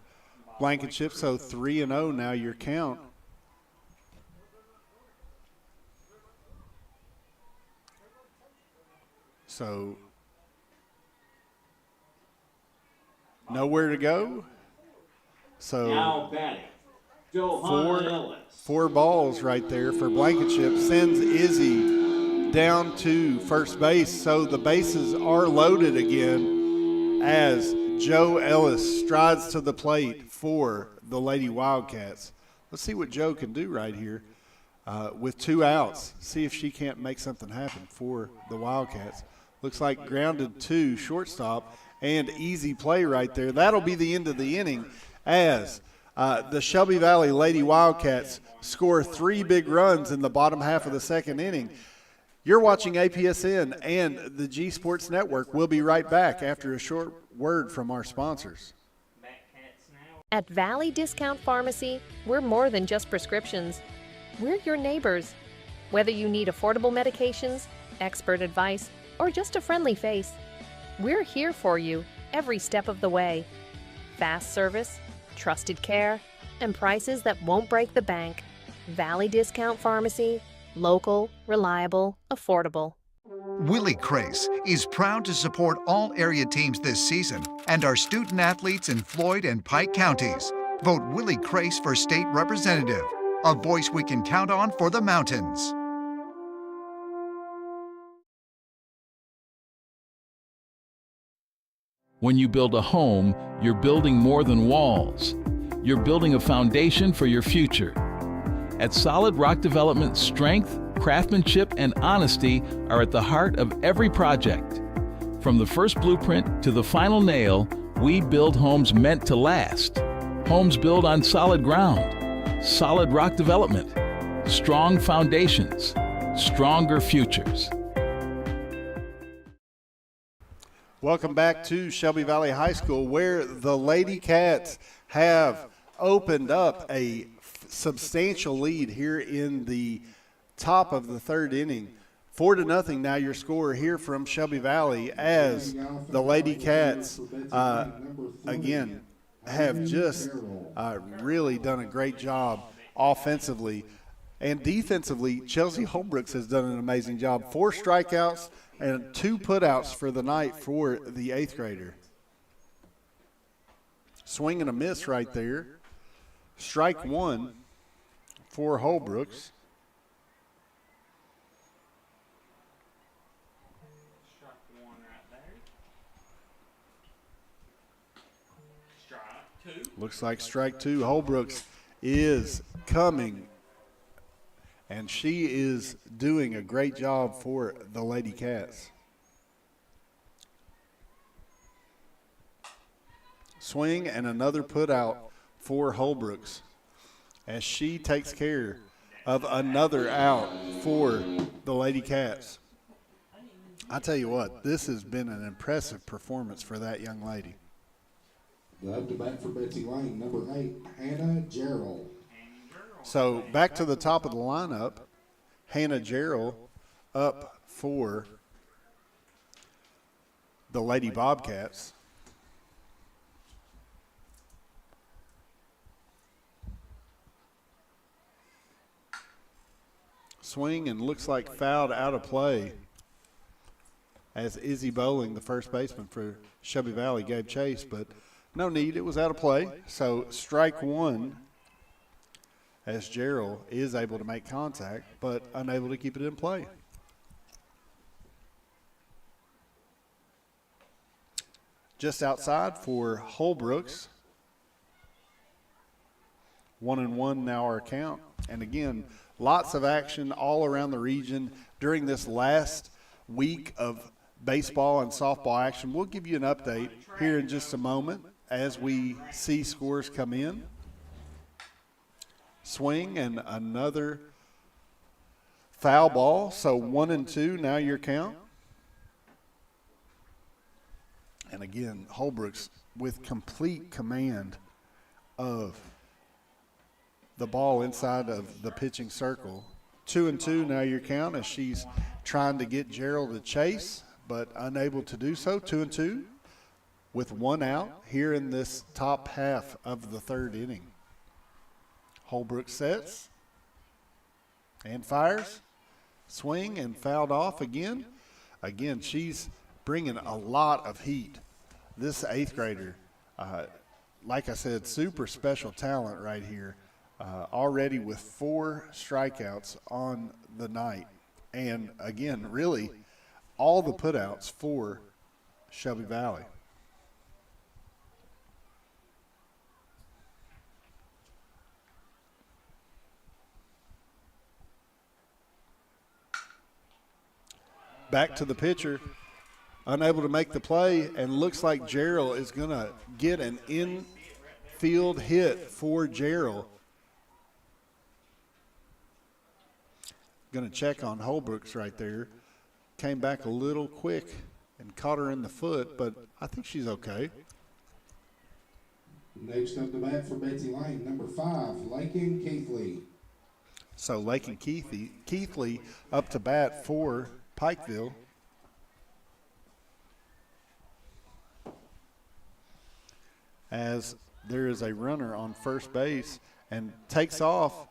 Blankenship. So 3-0 now your count. So nowhere to go. So four balls right there for Blankenship. Sends Izzy down to first base. So the bases are loaded again as Joe Ellis strides to the plate for the Lady Wildcats. Let's see what Joe can do right here with 2 outs. See if she can't make something happen for the Wildcats. Looks like grounded to shortstop and easy play right there. That'll be the end of the inning as the Shelby Valley Lady Wildcats score 3 big runs in the bottom half of the second inning. You're watching APSN and the G Sports Network. We'll be right back after a short word from our sponsors. At Valley Discount Pharmacy, we're more than just prescriptions. We're your neighbors. Whether you need affordable medications, expert advice, or just a friendly face, we're here for you every step of the way. Fast service, trusted care, and prices that won't break the bank. Valley Discount Pharmacy, local, reliable, affordable. Willie Crace is proud to support all area teams this season and our student athletes in Floyd and Pike counties. Vote Willie Crace for state representative, a voice we can count on for the mountains. When you build a home, you're building more than walls. You're building a foundation for your future. At Solid Rock Development, strength, craftsmanship, and honesty are at the heart of every project. From the first blueprint to the final nail, we build homes meant to last. Homes built on solid ground. Solid Rock Development. Strong foundations. Stronger futures. Welcome back to Shelby Valley High School, where the Lady Cats have opened up a substantial lead here in the top of the third inning. 4-0 now your score here from Shelby Valley, as the Lady Cats again have just really done a great job offensively. And defensively, Chelsea Holbrooks has done an amazing job. 4 strikeouts and 2 putouts for the night for the 8th grader. Swing and a miss right there. Strike 1 for Holbrooks. Looks like strike 2. Holbrooks is coming, and she is doing a great job for the Lady Cats. Swing and another put out for Holbrooks as she takes care of another out for the Lady Cats. I tell you what, this has been an impressive performance for that young lady. The up to bat for Betsy Layne, number 8, Hannah Gerald. So back to the top of the lineup, Hannah Gerald up for the Lady Bobcats. Swing and looks like fouled out of play as Izzy Bowling, the first baseman for Shelby Valley, gave chase, but no need, it was out of play. So strike 1 as Gerald is able to make contact but unable to keep it in play. Just outside for Holbrooks. 1-1 now our count. And again, lots of action all around the region during this last week of baseball and softball action. We'll give you an update here in just a moment as we see scores come in. Swing and another foul ball. So 1-2 now your count. And again, Holbrooks with complete command of the ball inside of the pitching circle. 2-2 now your count as she's trying to get Gerald to chase, but unable to do so. 2-2 with 1 out here in this top half of the third inning. Holbrook sets and fires. Swing and fouled off again. Again, she's bringing a lot of heat. This 8th grader, like I said, super special talent right here. Already with 4 strikeouts on the night. And again, really all the putouts for Shelby Valley. Back to the pitcher, unable to make the play, and looks like Gerald is going to get an infield hit for Gerald. Going to check on Holbrooks right there. Came back a little quick and caught her in the foot, but I think she's okay. Next up to bat for Betsy Layne, number 5, Layne Keithley. So Layne Keithley up to bat for Pikeville. As there is a runner on first base and takes off.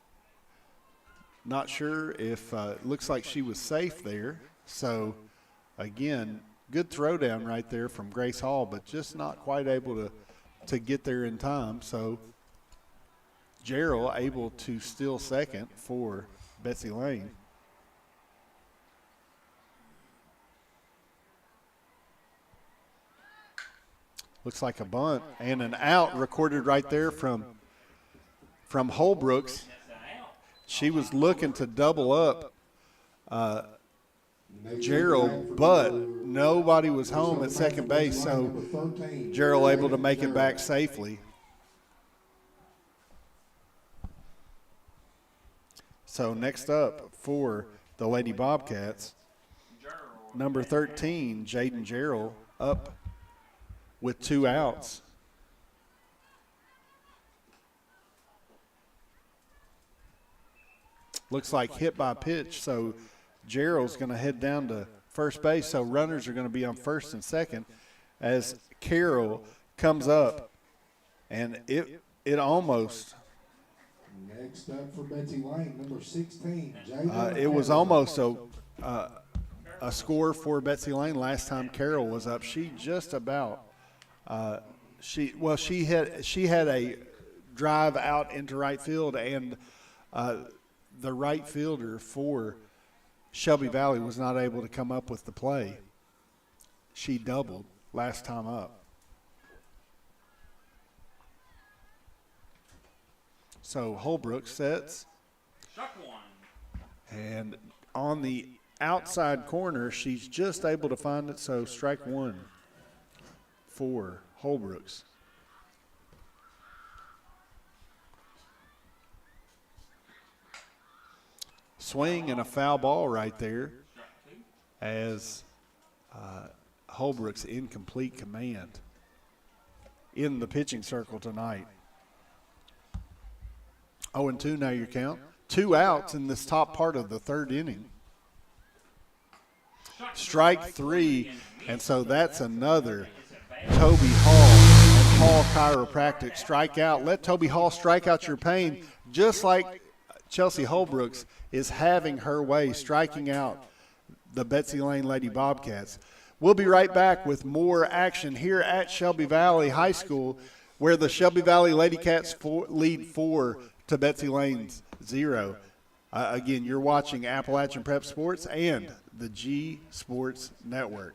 Not sure if looks like she was safe there. So again, good throwdown right there from Grace Hall, but just not quite able to get there in time. So Gerald able to steal second for Betsy Layne. Looks like a bunt and an out recorded right there from Holbrooks. She was looking to double up Gerald, but nobody was home at second base, so Gerald able to make it back safely. So next up for the Lady Bobcats, number 13, Jaden Gerald, up with 2 outs. Looks like hit by pitch, so Gerald's going to head down to first base, so runners are going to be on first and second as Carroll comes up, and it almost – next up for Betsy Layne, number 16, it was almost a score for Betsy Layne last time Carroll was up. She just about she had a drive out into right field, and the right fielder for Shelby Valley was not able to come up with the play. She doubled last time up. So Holbrook sets. And on the outside corner, she's just able to find it, so strike one for Holbrooks. Swing and a foul ball right there as Holbrooks in complete command in the pitching circle tonight. 0-2 now your count. 2 outs in this top part of the third inning. Strike 3, and so that's another Toby Hall and Hall Chiropractic strikeout. Let Toby Hall strike out your pain, just like Chelsea Holbrooks is having her way, striking out the Betsy Layne Lady Bobcats. We'll be right back with more action here at Shelby Valley High School, where the Shelby Valley Lady Cats lead 4 to Betsy Layne's 0. Again, you're watching Appalachian Prep Sports and the G Sports Network.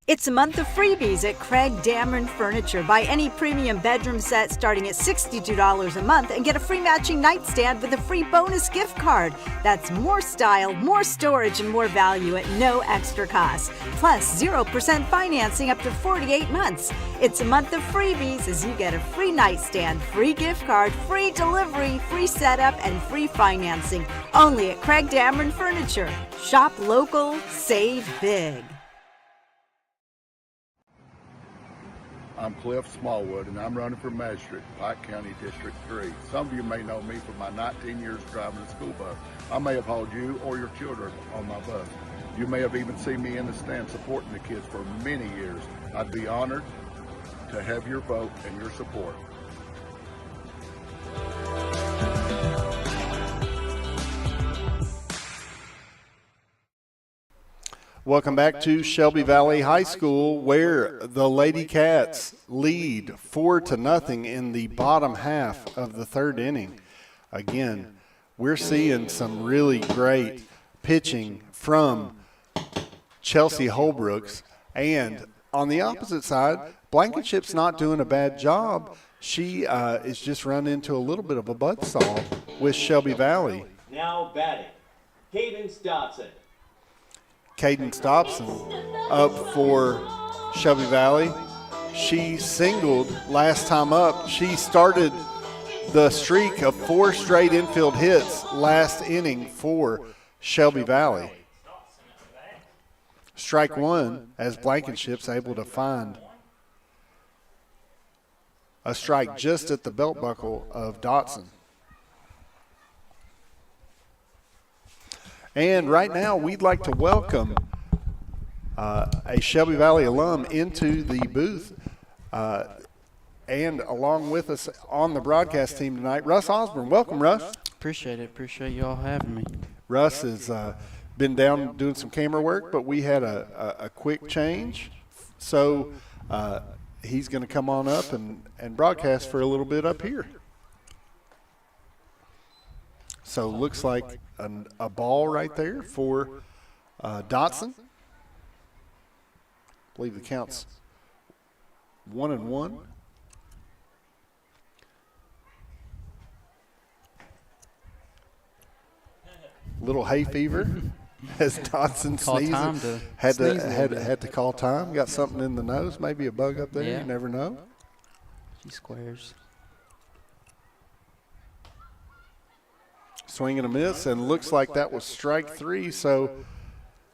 It's a month of freebies at Craig Dameron Furniture. Buy any premium bedroom set starting at $62 a month and get a free matching nightstand with a free bonus gift card. That's more style, more storage, and more value at no extra cost. Plus 0% financing up to 48 months. It's a month of freebies as you get a free nightstand, free gift card, free delivery, free setup, and free financing. Only at Craig Dameron Furniture. Shop local, save big. I'm Cliff Smallwood, and I'm running for magistrate, Pike County District 3. Some of you may know me from my 19 years driving a school bus. I may have hauled you or your children on my bus. You may have even seen me in the stand supporting the kids for many years. I'd be honored to have your vote and your support. Welcome back to Shelby Valley High School, where the Lady Cats lead 4-0 in the bottom half of the third inning. Again, we're seeing some really great pitching from Chelsea Holbrooks, and on the opposite side, Blankenship's not doing a bad job. She is just run into a little bit of a buzzsaw with Shelby Valley. Now batting, Cadence Dotson. Cadence Dobson up for Shelby Valley. She singled last time up. She started the streak of 4 straight infield hits last inning for Shelby Valley. Strike one as Blankenship's able to find a strike just at the belt buckle of Dotson. And right now, we'd like to welcome a Shelby Valley alum into the booth. And along with us on the broadcast team tonight, Russ Osborne. Welcome, Russ. Appreciate it. Appreciate you all having me. Russ has been down doing some camera work, but we had a quick change. So he's going to come on up and broadcast for a little bit up here. So looks like a ball right there for Dotson. I believe the count's 1-1. Little hay fever as Dotson sneezes. Had to call time. Got something in the nose, maybe a bug up there. Yeah. You never know. She squares. Swing and a miss, and looks like that was strike 3. So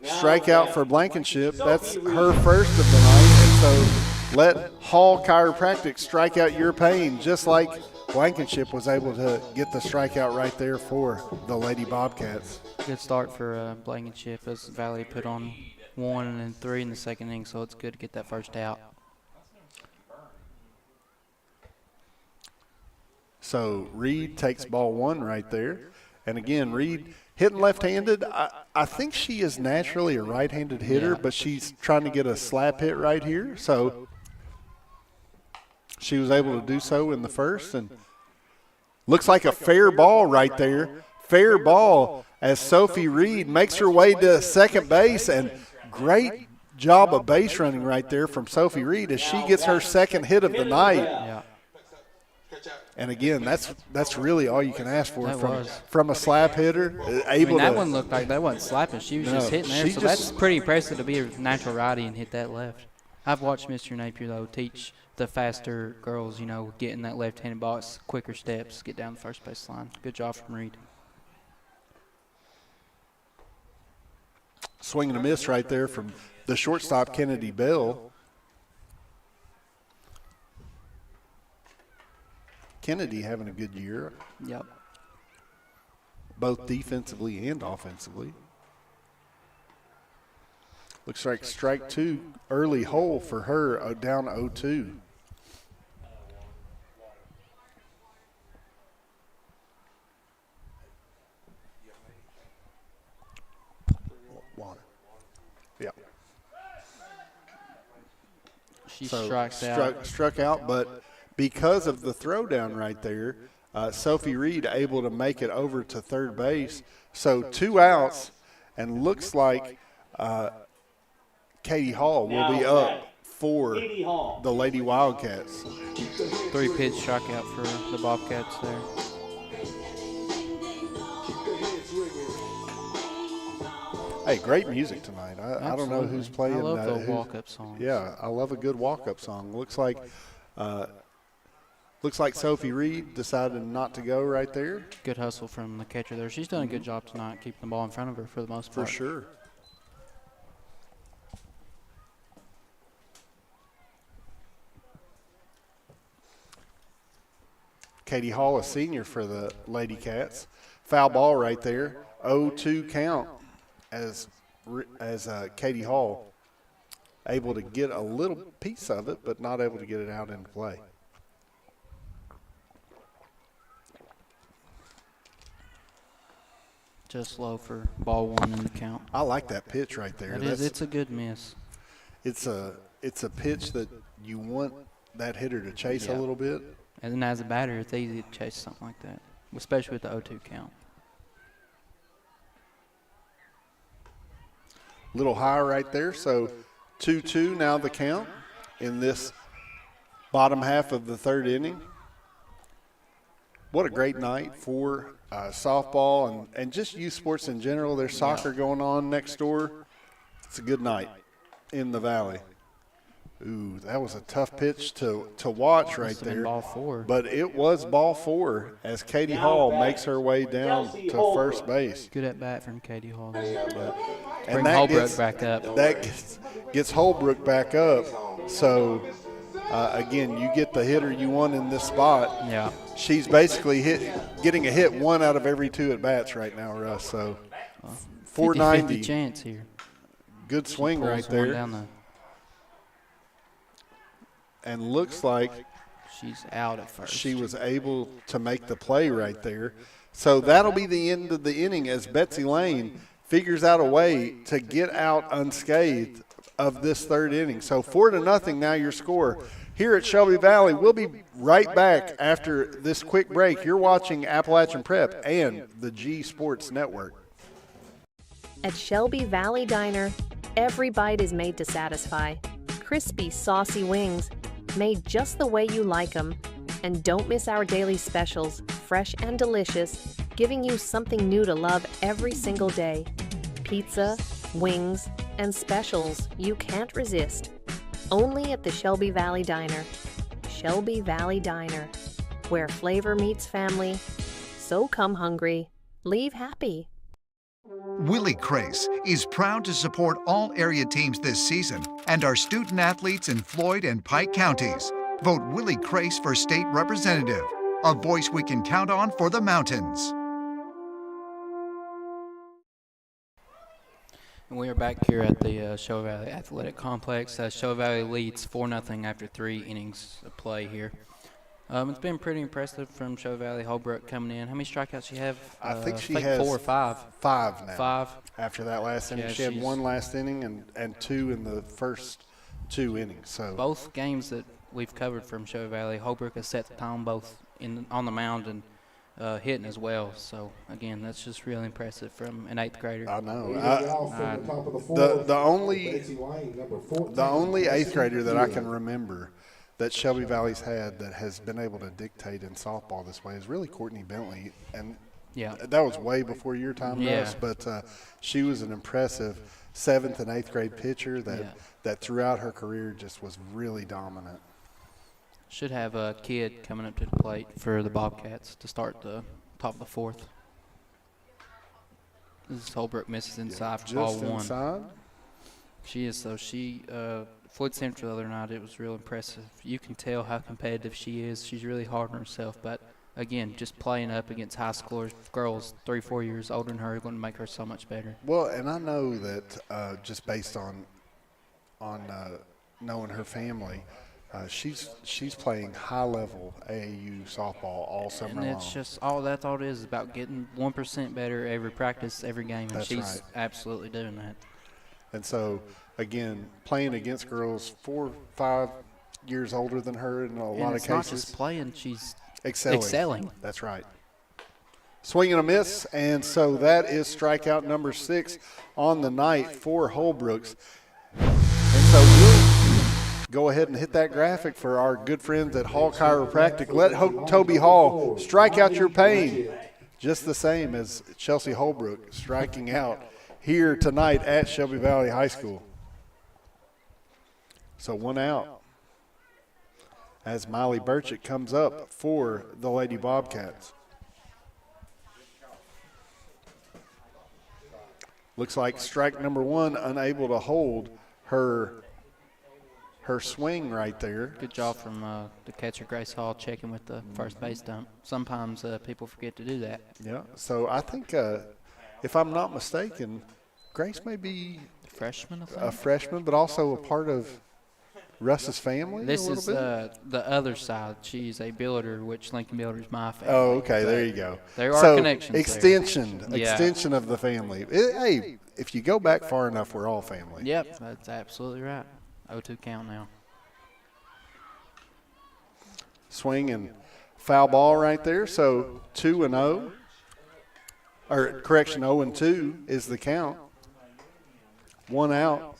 strikeout for Blankenship. That's her first of the night. And so let Hall Chiropractic strike out your pain, just like Blankenship was able to get the strikeout right there for the Lady Bobcats. Good start for Blankenship as Valley put on 1 and then 3 in the second inning, so it's good to get that first out. So Reed takes ball 1 right there. And again, Reed hitting left-handed. I think she is naturally a right-handed hitter, but she's trying to get a slap hit right here. So she was able to do so in the first. And looks like a fair ball right there. Fair ball as Sophie Reed makes her way to second base. And great job of base running right there from Sophie Reed as she gets her second hit of the night. Yeah. And again, that's really all you can ask for That from a slap hitter. That one looked like that wasn't slapping. She was just hitting there. So that's pretty impressive to be a natural righty and hit that left. I've watched Mr. Napier, though, teach the faster girls, getting that left-handed box, quicker steps, get down the first base line. Good job from Reed. Swing and a miss right there from the shortstop, Kennedy Bell. Kennedy having a good year. Yep. Both defensively and offensively. Looks like strike 2, early hole for her, down 0-2. Yeah. She strikes out. Struck out, but because of the throwdown right there, Sophie Reed able to make it over to third base. So 2 outs, and looks like Katie Hall will be up for the Lady Wildcats. 3-pitch strikeout for the Bobcats there. Hey, great music tonight. I don't know who's playing. I love the walk-up songs. Yeah, I love a good walk-up song. Looks like Sophie Reed decided not to go right there. Good hustle from the catcher there. She's done a good job tonight keeping the ball in front of her for the most part. For sure. Katie Hall, a senior for the Lady Cats. Foul ball right there. 0-2 count as Katie Hall able to get a little piece of it, but not able to get it out into play. Just low for ball 1 in the count. I like that pitch right there. It's a good miss. It's a pitch that you want that hitter to chase a little bit. And as a batter, it's easy to chase something like that, especially with the 0-2 count. Little high right there, so 2-2 now the count in this bottom half of the third inning. What a great night for softball and just youth sports in general. There's soccer going on next door. It's a good night in the Valley. Ooh, that was a tough pitch to watch right there. Ball 4. But it was ball 4 as Katie Hall makes her way down to first base. Good at bat from Katie Hall. And Bring Holbrook back up. That gets Holbrook back up. So, again, you get the hitter you want in this spot. Yeah. She's basically getting a hit 1 out of every 2 at-bats right now, Russ. So, 490. 50-50 chance here. Good swing right there. And looks like she's out at first. She was able to make the play right there. So that'll be the end of the inning as Betsy Layne figures out a way to get out unscathed of this third inning. So 4-0 now your score here at Shelby Valley. We'll be right back after this quick break. You're watching Appalachian Prep and the G Sports Network. At Shelby Valley Diner, every bite is made to satisfy. Crispy, saucy wings, made just the way you like them. And don't miss our daily specials, fresh and delicious, giving you something new to love every single day. Pizza, wings, and specials you can't resist. Only at the Shelby Valley Diner. Shelby Valley Diner, where flavor meets family. So come hungry, leave happy. Willie Crace is proud to support all area teams this season and our student athletes in Floyd and Pike counties. Vote Willie Crace for state representative, a voice we can count on for the mountains. And we are back here at the Shelby Valley Athletic Complex. Shelby Valley leads 4-0 after 3 innings of play here. It's been pretty impressive from Shelby Valley. Holbrook coming in. How many strikeouts she have? I think she has 4 or 5. 5 now. 5. After that last inning. Yeah, she had 1 last inning and 2 in the first 2 innings. So both games that we've covered from Shelby Valley, Holbrook has set the tone both on the mound and hitting as well. So, again, that's just really impressive from an 8th grader. I know. The only 8th grader that I can remember that Shelby Valley's had that has been able to dictate in softball this way is really Courtney Bentley. And that was way before your time, Russ, but she was an impressive 7th and 8th grade pitcher that throughout her career just was really dominant. Should have a kid coming up to the plate for the Bobcats to start the top of the 4th. This is Holbrook misses inside for ball 1. Inside? She is, so she Floyd Central the other night, it was real impressive. You can tell how competitive she is. She's really hard on herself, but again, just playing up against high schoolers, girls 3-4 years older than her, is going to make her so much better. Well, and I know that just based on knowing her family, she's playing high-level AAU softball all summer long. And it's just that's all it is about getting 1% better every practice, every game, and she's absolutely doing that. And so, again, playing against girls 4-5 years older than her in a lot of cases. It's not just playing; she's excelling. That's right. Swing and a miss, and so that is strikeout number 6 on the night for Holbrooks. And so we'll go ahead and hit that graphic for our good friends at Hall Chiropractic. Let Toby Hall strike out your pain, just the same as Chelsea Holbrook striking out here tonight at Shelby Valley High School. So 1 out as Miley Burchett comes up for the Lady Bobcats. Looks like strike number 1, unable to hold her swing right there. Good job from the catcher, Grace Hall, checking with the first base dump. Sometimes people forget to do that. Yeah, so I think, if I'm not mistaken, Grace may be a freshman, but also a part of Russ's family. This is the other side. She's a builder, which Lincoln Builder is my family. Oh, okay, there you go. There are connections. Extension of the family. Hey, if you go back far enough, we're all family. Yep, that's absolutely right. 0-2 count now. Swing and foul ball right there. So 2-0, or correction, 0-2 is the count. 1 out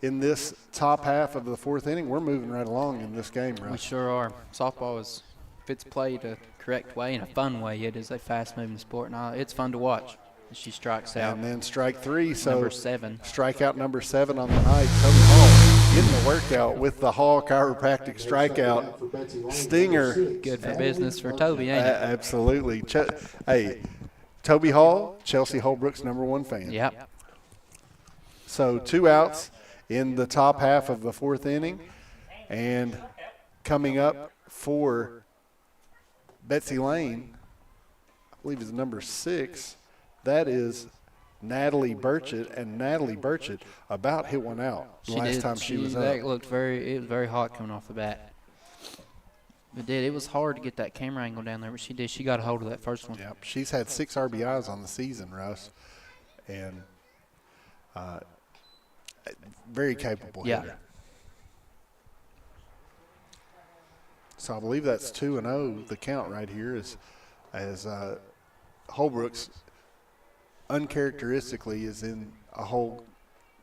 in this top half of the 4th inning. We're moving right along in this game, right? We sure are. Softball is, if it's played a correct way, in a fun way, it is a fast-moving sport, and it's fun to watch. She strikes out. And then strike 3. So number 7. Strikeout number 7 on the night. Toby Hall getting the workout with the Hall Chiropractic strikeout stinger. Good for business for Toby, ain't it? Absolutely. Hey, Toby Hall, Chelsea Holbrook's #1 fan. Yep. So 2 outs in the top half of the 4th inning. And coming up for Betsy Layne, I believe is number 6. That is Natalie Burchett, and Natalie Burchett about hit 1 out last time she was up. That looked it was very hot coming off the bat. It was hard to get that camera angle down there, but she got a hold of that first one. Yep, she's had 6 RBIs on the season, Russ, and Very capable Yeah. hitter. So I believe that's 2-0. The count right here is as Holbrook's uncharacteristically is in a hole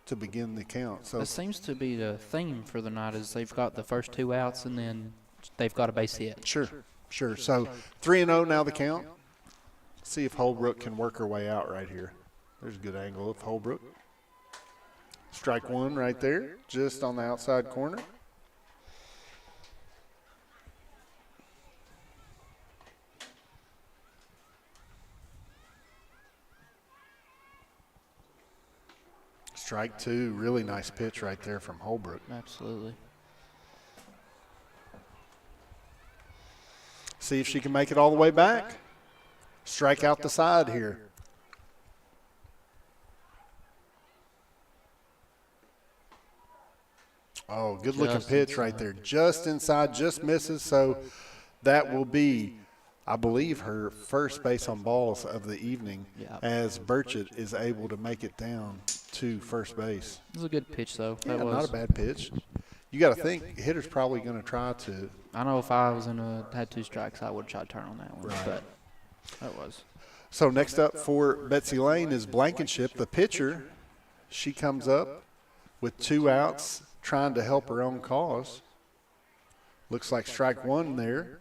to begin the count. So it seems to be the theme for the night is they've got the first 2 outs and then they've got a base hit. Sure. So 3-0 now the count. See if Holbrook can work her way out right here. There's a good angle of Holbrook. Strike one right there, just on the outside corner. Strike two, really nice pitch right there from Holbrook. Absolutely. See if she can make it all the way back. Strike out the side here. Oh, good looking pitch right there. Just inside, just misses. So that will be, I believe, her first base on balls of the evening as Burchett is able to make it down to first base. It was a good pitch, though. Yeah, That was not a bad pitch. You got to think, hitter's probably going to try to. I know if I was had 2 strikes, I would have tried to turn on that one. Right. But that was. So next up for Betsy Layne is Blankenship, the pitcher. She comes up with 2 outs, trying to help her own cause. Looks like strike one there.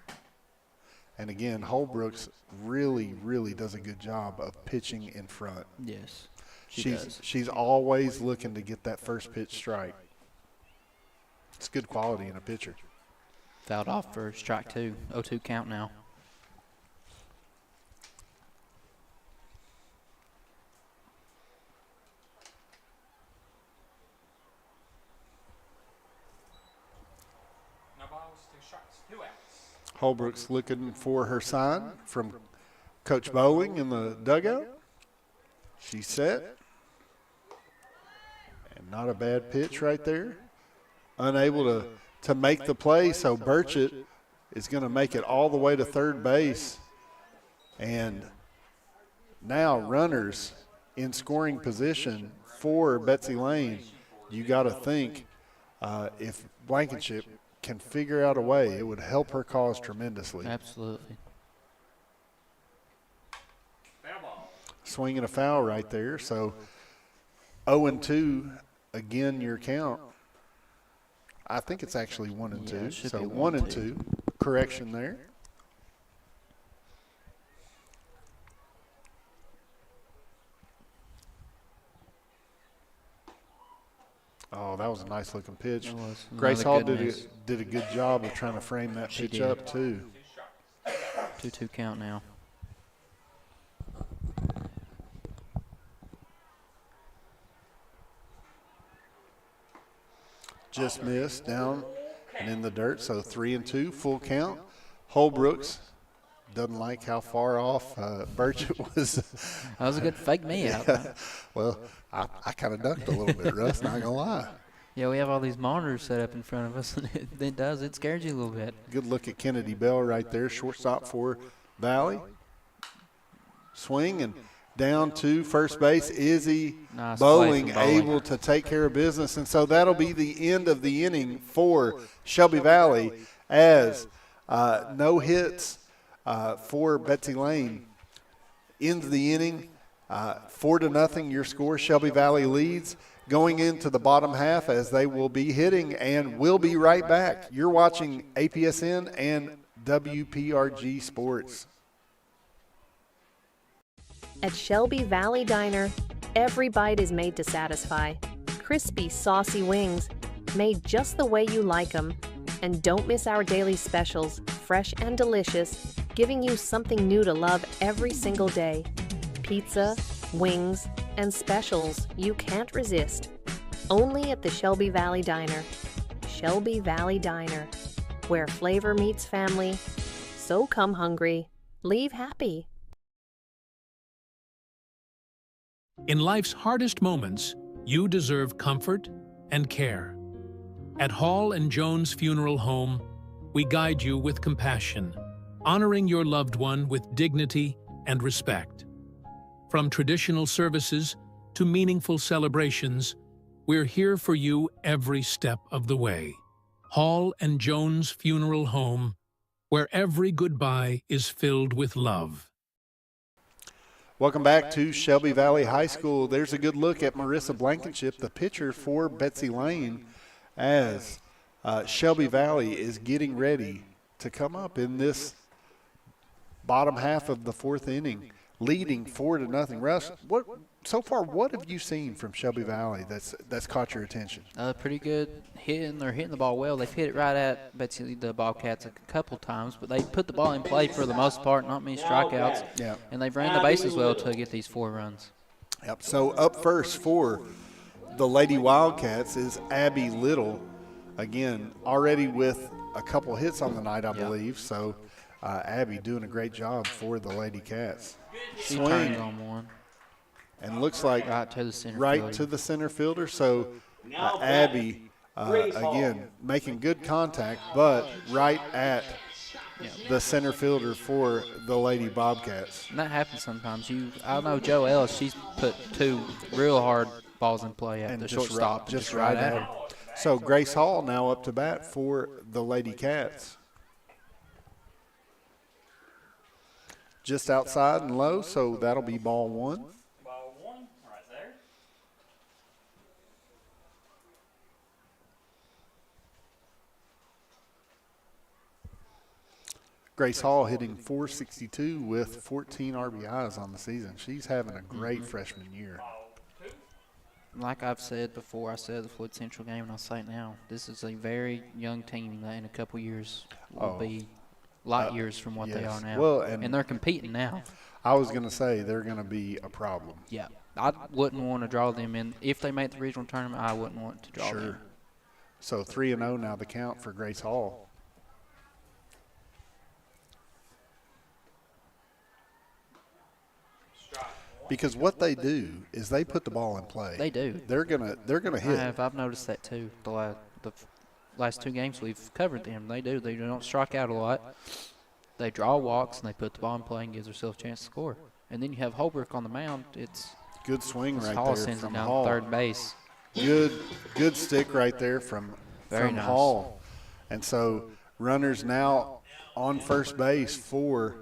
And again, Holbrooks really, really does a good job of pitching in front. Yes, she does. She's always looking to get that first pitch strike. It's good quality in a pitcher. Fouled off for strike 2. 0-2 count now. Holbrook's looking for her sign from Coach Bowling in the dugout. She's set. And not a bad pitch right there. Unable to make the play, so Burchett is going to make it all the way to third base. And now runners in scoring position for Betsy Layne. You got to think if Blankenship can figure out a way, it would help her cause tremendously. Absolutely. Swinging a foul right there. So 0-2, again, your count. I think it's actually 1-2. So 1-2. Correction there. Oh, that was a nice looking pitch. Grace Hall did a good job of trying to frame that pitch up too. 2-2 count now. Just missed down and in the dirt, so 3-2, full count. Holbrooks doesn't like how far off Burchett was. That was a good fake me out. Yeah. Well, I kind of ducked a little bit, Russ, not going to lie. Yeah, we have all these monitors set up in front of us, and it scares you a little bit. Good look at Kennedy Bell right there, shortstop for Valley. Swing and down to first base. Izzy Nice Bowling play from Bowling. able to take care of business. And so that'll be the end of the inning for Shelby Valley as no hits for Betsy Layne. Ends the inning 4-0 your score. Shelby Valley leads going into the bottom half as they will be hitting, and we'll be right back. You're watching APSN and WPRG Sports. At Shelby Valley Diner, every bite is made to satisfy. Crispy, saucy wings, made just the way you like them. And don't miss our daily specials, fresh and delicious, giving you something new to love every single day. Pizza, wings, and specials you can't resist. Only at the Shelby Valley Diner. Shelby Valley Diner, where flavor meets family. So come hungry, leave happy. In life's hardest moments, you deserve comfort and care. At Hall and Jones Funeral Home, we guide you with compassion, honoring your loved one with dignity and respect. From traditional services to meaningful celebrations, we're here for you every step of the way. Hall and Jones Funeral Home, where every goodbye is filled with love. Welcome back to Shelby Valley High School. There's a good look at Marissa Blankenship, the pitcher for Betsy Layne, as Shelby Valley is getting ready to come up in this bottom half of the fourth inning, leading 4-0. Russ, what have you seen from Shelby Valley that's caught your attention? Pretty good hitting. They're hitting the ball well. They've hit it right at Betsy, the Bobcats, a couple times, but they put the ball in play for the most part, not many strikeouts. Yeah. And they've ran the bases well to get these 4 runs. Yep. So up first for the Lady Wildcats is Abby Little, again, already with a couple hits on the night, I believe. So Abby doing a great job for the Lady Cats. She turned on one. And looks like right to the center fielder. To the center fielder. So Abby, again, making good contact, but right at the center fielder for the Lady Bobcats. And that happens sometimes. I know Jo Ellis, she's put 2 real hard balls in play at the shortstop. Just right at her. So Grace Hall now up to bat for the Lady Cats. Just outside and low, so that'll be ball 1. Grace Hall hitting .462 with 14 RBIs on the season. She's having a great freshman year. Like I've said before, I said the Floyd Central game, and I'll say it now. This is a very young team that in a couple years will be light years from what they are now. Well, and they're competing now. I was going to say they're going to be a problem. Yeah. I wouldn't want to draw them in. If they make the regional tournament, I wouldn't want to draw them. So 3-0 now the count for Grace Hall. Because what they do is they put the ball in play. They do. They're gonna hit. I've noticed that too. The last 2 games we've covered them. They do. They don't strike out a lot. They draw walks and they put the ball in play and gives themselves a chance to score. And then you have Holbrook on the mound. It's good swing right Hall there sends from it down Hall. Third base. Good stick right there from Very nice. Hall. And so runners now on first base for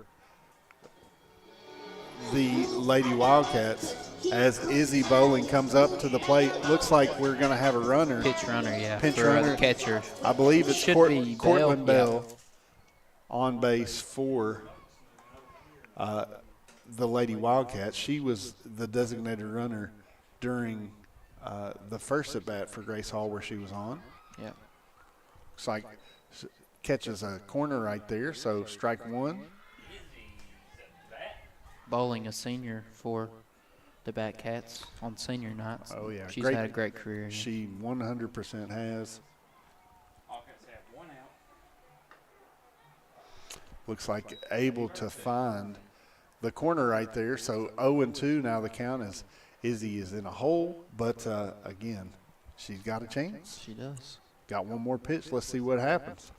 the Lady Wildcats as Izzy Bowling comes up to the plate. Looks like we're going to have a runner. Pitch runner, yeah. Pitch for runner. The catcher. I believe it's Cortland Bell yeah. on base for the Lady Wildcats. She was the designated runner during the first at-bat for Grace Hall where she was on. Yeah. Looks like catches a corner right there, so strike 1. Bowling, a senior for the Batcats on senior nights. Oh, yeah. She's had a great career. She 100% has. Looks like able to find the corner right there. So 0-2 now the count is Izzy is in a hole, but again, she's got a chance. She does. Got one more pitch. Let's see what happens.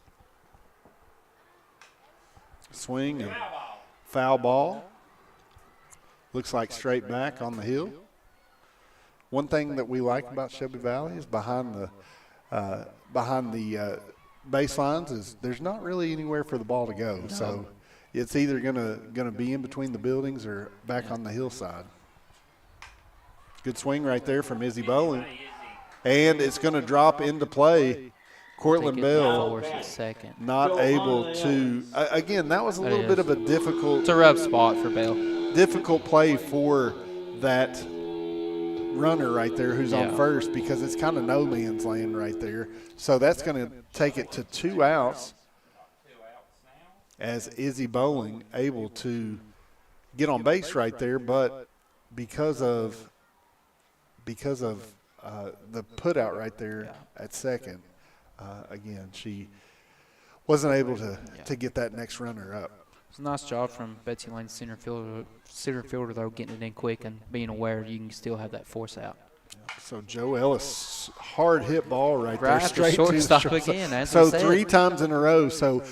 Swing and foul ball. Looks like straight back on the hill. One thing that we like about Shelby Valley is behind the baselines is there's not really anywhere for the ball to go. No. So it's either gonna be in between the buildings or back on the hillside. Good swing right there from Izzy Bowling, and it's going to drop into play. Cortland Bell not able to. Again, that was a little bit of a difficult. It's a rough spot for Bell. Difficult play for that runner right there who's on first because it's kind of no man's land right there. So that's going to take it to 2 outs as Izzy Bowling able to get on base right there, but because of the put out right there at second, again, she wasn't able to get that next runner up. It's a nice job from Betsy Layne, center fielder, though, getting it in quick and being aware you can still have that force out. So Joe Ellis, hard hit ball right there, straight shortstop to the shortstop again. So 3 times in a row. So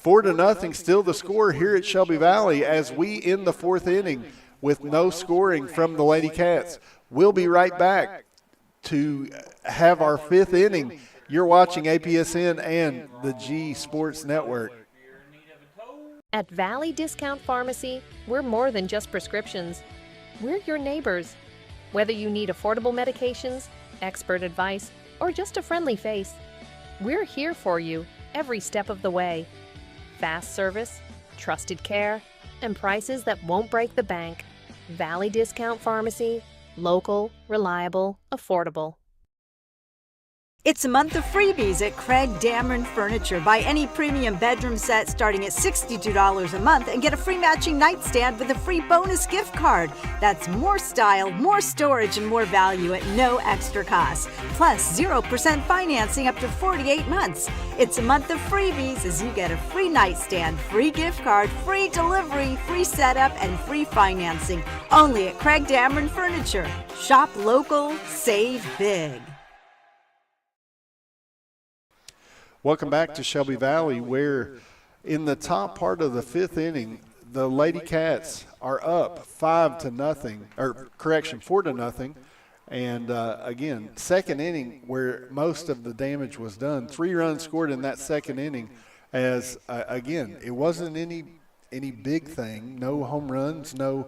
4-0, still the score here at Shelby Valley as we end the 4th inning with no scoring from the Lady Cats. We'll be right back to have our 5th inning. You're watching APSN and the G Sports Network. At Valley Discount Pharmacy, we're more than just prescriptions. We're your neighbors. Whether you need affordable medications, expert advice, or just a friendly face, we're here for you every step of the way. Fast service, trusted care, and prices that won't break the bank. Valley Discount Pharmacy, local, reliable, affordable. It's a month of freebies at Craig Dameron Furniture. Buy any premium bedroom set starting at $62 a month and get a free matching nightstand with a free bonus gift card. That's more style, more storage, and more value at no extra cost. Plus 0% financing up to 48 months. It's a month of freebies as you get a free nightstand, free gift card, free delivery, free setup, and free financing. Only at Craig Dameron Furniture. Shop local, save big. Welcome back to Shelby Valley, where in the top part of the 5th inning, the Lady Cats are up 4-0. And again, second inning where most of the damage was done. 3 runs scored in that second inning as, again, it wasn't any big thing. No home runs, no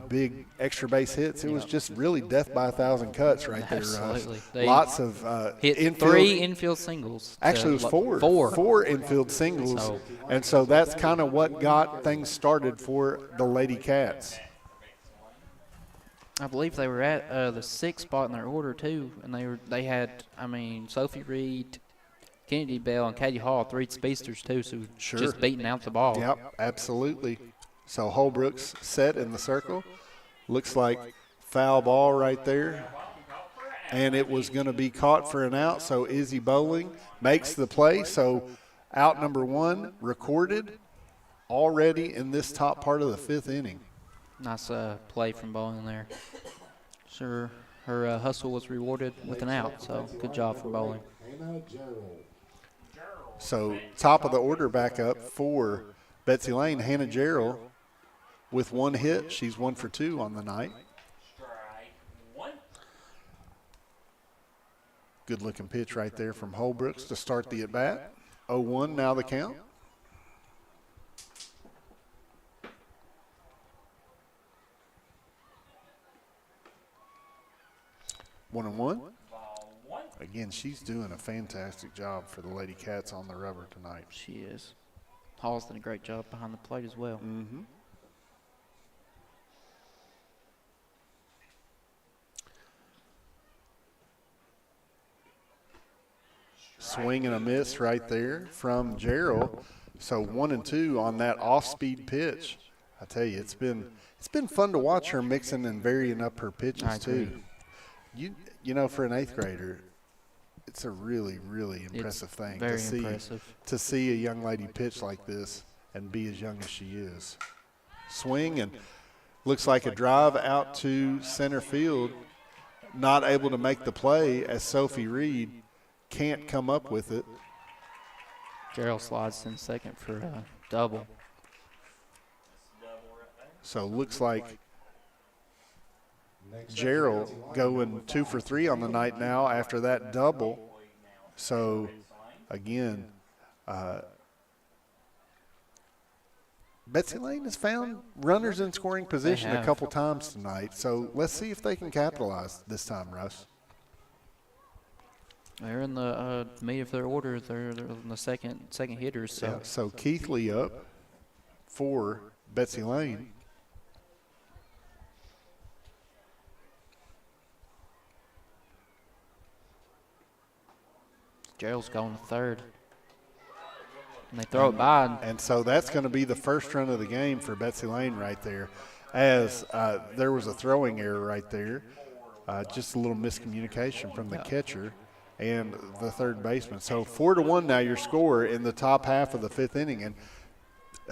big extra base hits. It was just really death by 1,000 cuts right there. Absolutely. Lots of hit infield, 3 infield singles. Actually, it was 4 infield singles. And so that's kind of what got things started for the Lady Cats. I believe they were at the 6th spot in their order too, and they had Sophie Reed, Kennedy Bell, and Katie Hall, 3 speedsters too, so just beating out the ball. Yep, absolutely. So Holbrook's set in the circle. Looks like foul ball right there. And it was going to be caught for an out, so Izzy Bowling makes the play. So out number 1 recorded already in this top part of the 5th inning. Nice play from Bowling there. Sure, her hustle was rewarded with an out, so good job from Bowling. So top of the order back up for Betsy Layne, Hannah Gerald with 1 hit. She's 1 for 2 on the night. Good looking pitch right there from Holbrooks to start the at bat. 0-1 now the count. One and one. Again, she's doing a fantastic job for the Lady Cats on the rubber tonight. She is. Hall's done a great job behind the plate as well. Mm-hmm. Swing and a miss right there from Gerald. So 1 and 2 on that off-speed pitch. I tell you, it's been fun to watch her mixing and varying up her pitches too. You know, for an 8th grader, it's a really, really impressive thing to see a young lady pitch like this and be as young as she is. Swing and looks like a drive out to center field. Not able to make the play as Sophie Reed can't come up with it. Gerald slides in second for a double. So looks like Gerald going 2 for 3 on the night now after that double. So again, Betsy Layne has found runners in scoring position a couple times tonight. So let's see if they can capitalize this time, Russ. They're in the meat of their order. They're in the second hitters. So. Yeah, so Keithley up for Betsy Layne. Gerald's going to third. And they throw it by. And so that's going to be the first run of the game for Betsy Layne right there, as there was a throwing error right there. Just a little miscommunication from the catcher and the third baseman. So 4-1 now your score in the top half of the 5th inning. And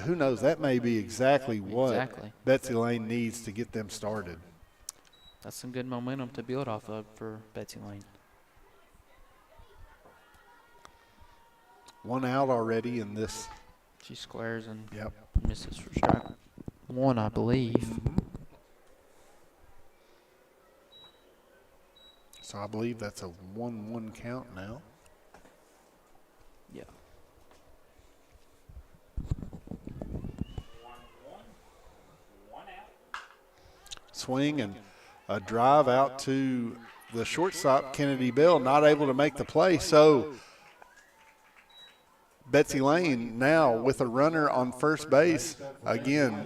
who knows, that may be exactly what Betsy Layne needs to get them started. That's some good momentum to build off of for Betsy Layne. 1 out already in this. She squares and misses for strike 1, I believe. So I believe that's a 1-1 count now. Yeah. Swing and a drive out to the shortstop, Kennedy Bell, not able to make the play. So Betsy Layne now with a runner on first base, again,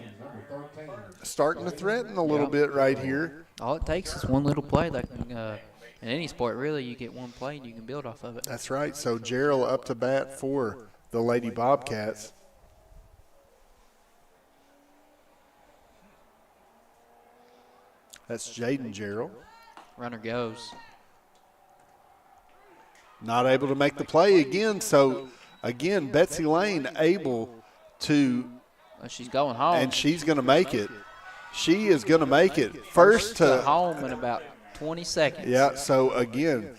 starting to threaten a little bit right here. All it takes is one little play. That can, in any sport, really, you get one play and you can build off of it. That's right. So Gerald up to bat for the Lady Bobcats. That's Jaden Gerald. Runner goes. Not able to make the play again. So, again, Betsy Layne able to. She's going home. And she's going to make it. She is going to make it. First to home in about 20 seconds. Yeah, so, again,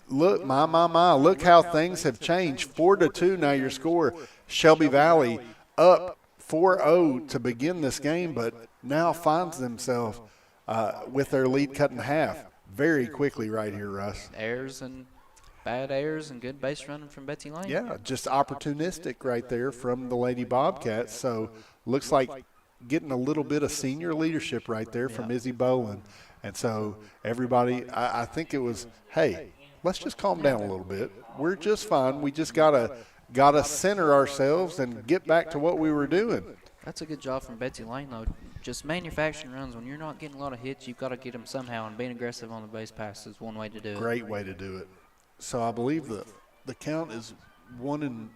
look, look how things have changed. 4-2 now your score. Shelby Valley up 4-0 to begin this game, but now finds themselves with their lead cut in half very quickly right here, Russ. Bad errors and good base running from Betsy Layne. Yeah, just opportunistic right there from the Lady Bobcats. So looks like getting a little bit of senior leadership right there from Izzy Boland. And so everybody, I think it was, hey, let's just calm down a little bit. We're just fine. We just gotta center ourselves and get back to what we were doing. That's a good job from Betsy Layne, though. Just manufacturing runs. When you're not getting a lot of hits, you've got to get them somehow, and being aggressive on the base pass is one way to do it. Great way to do it. So I believe the count is 0-1,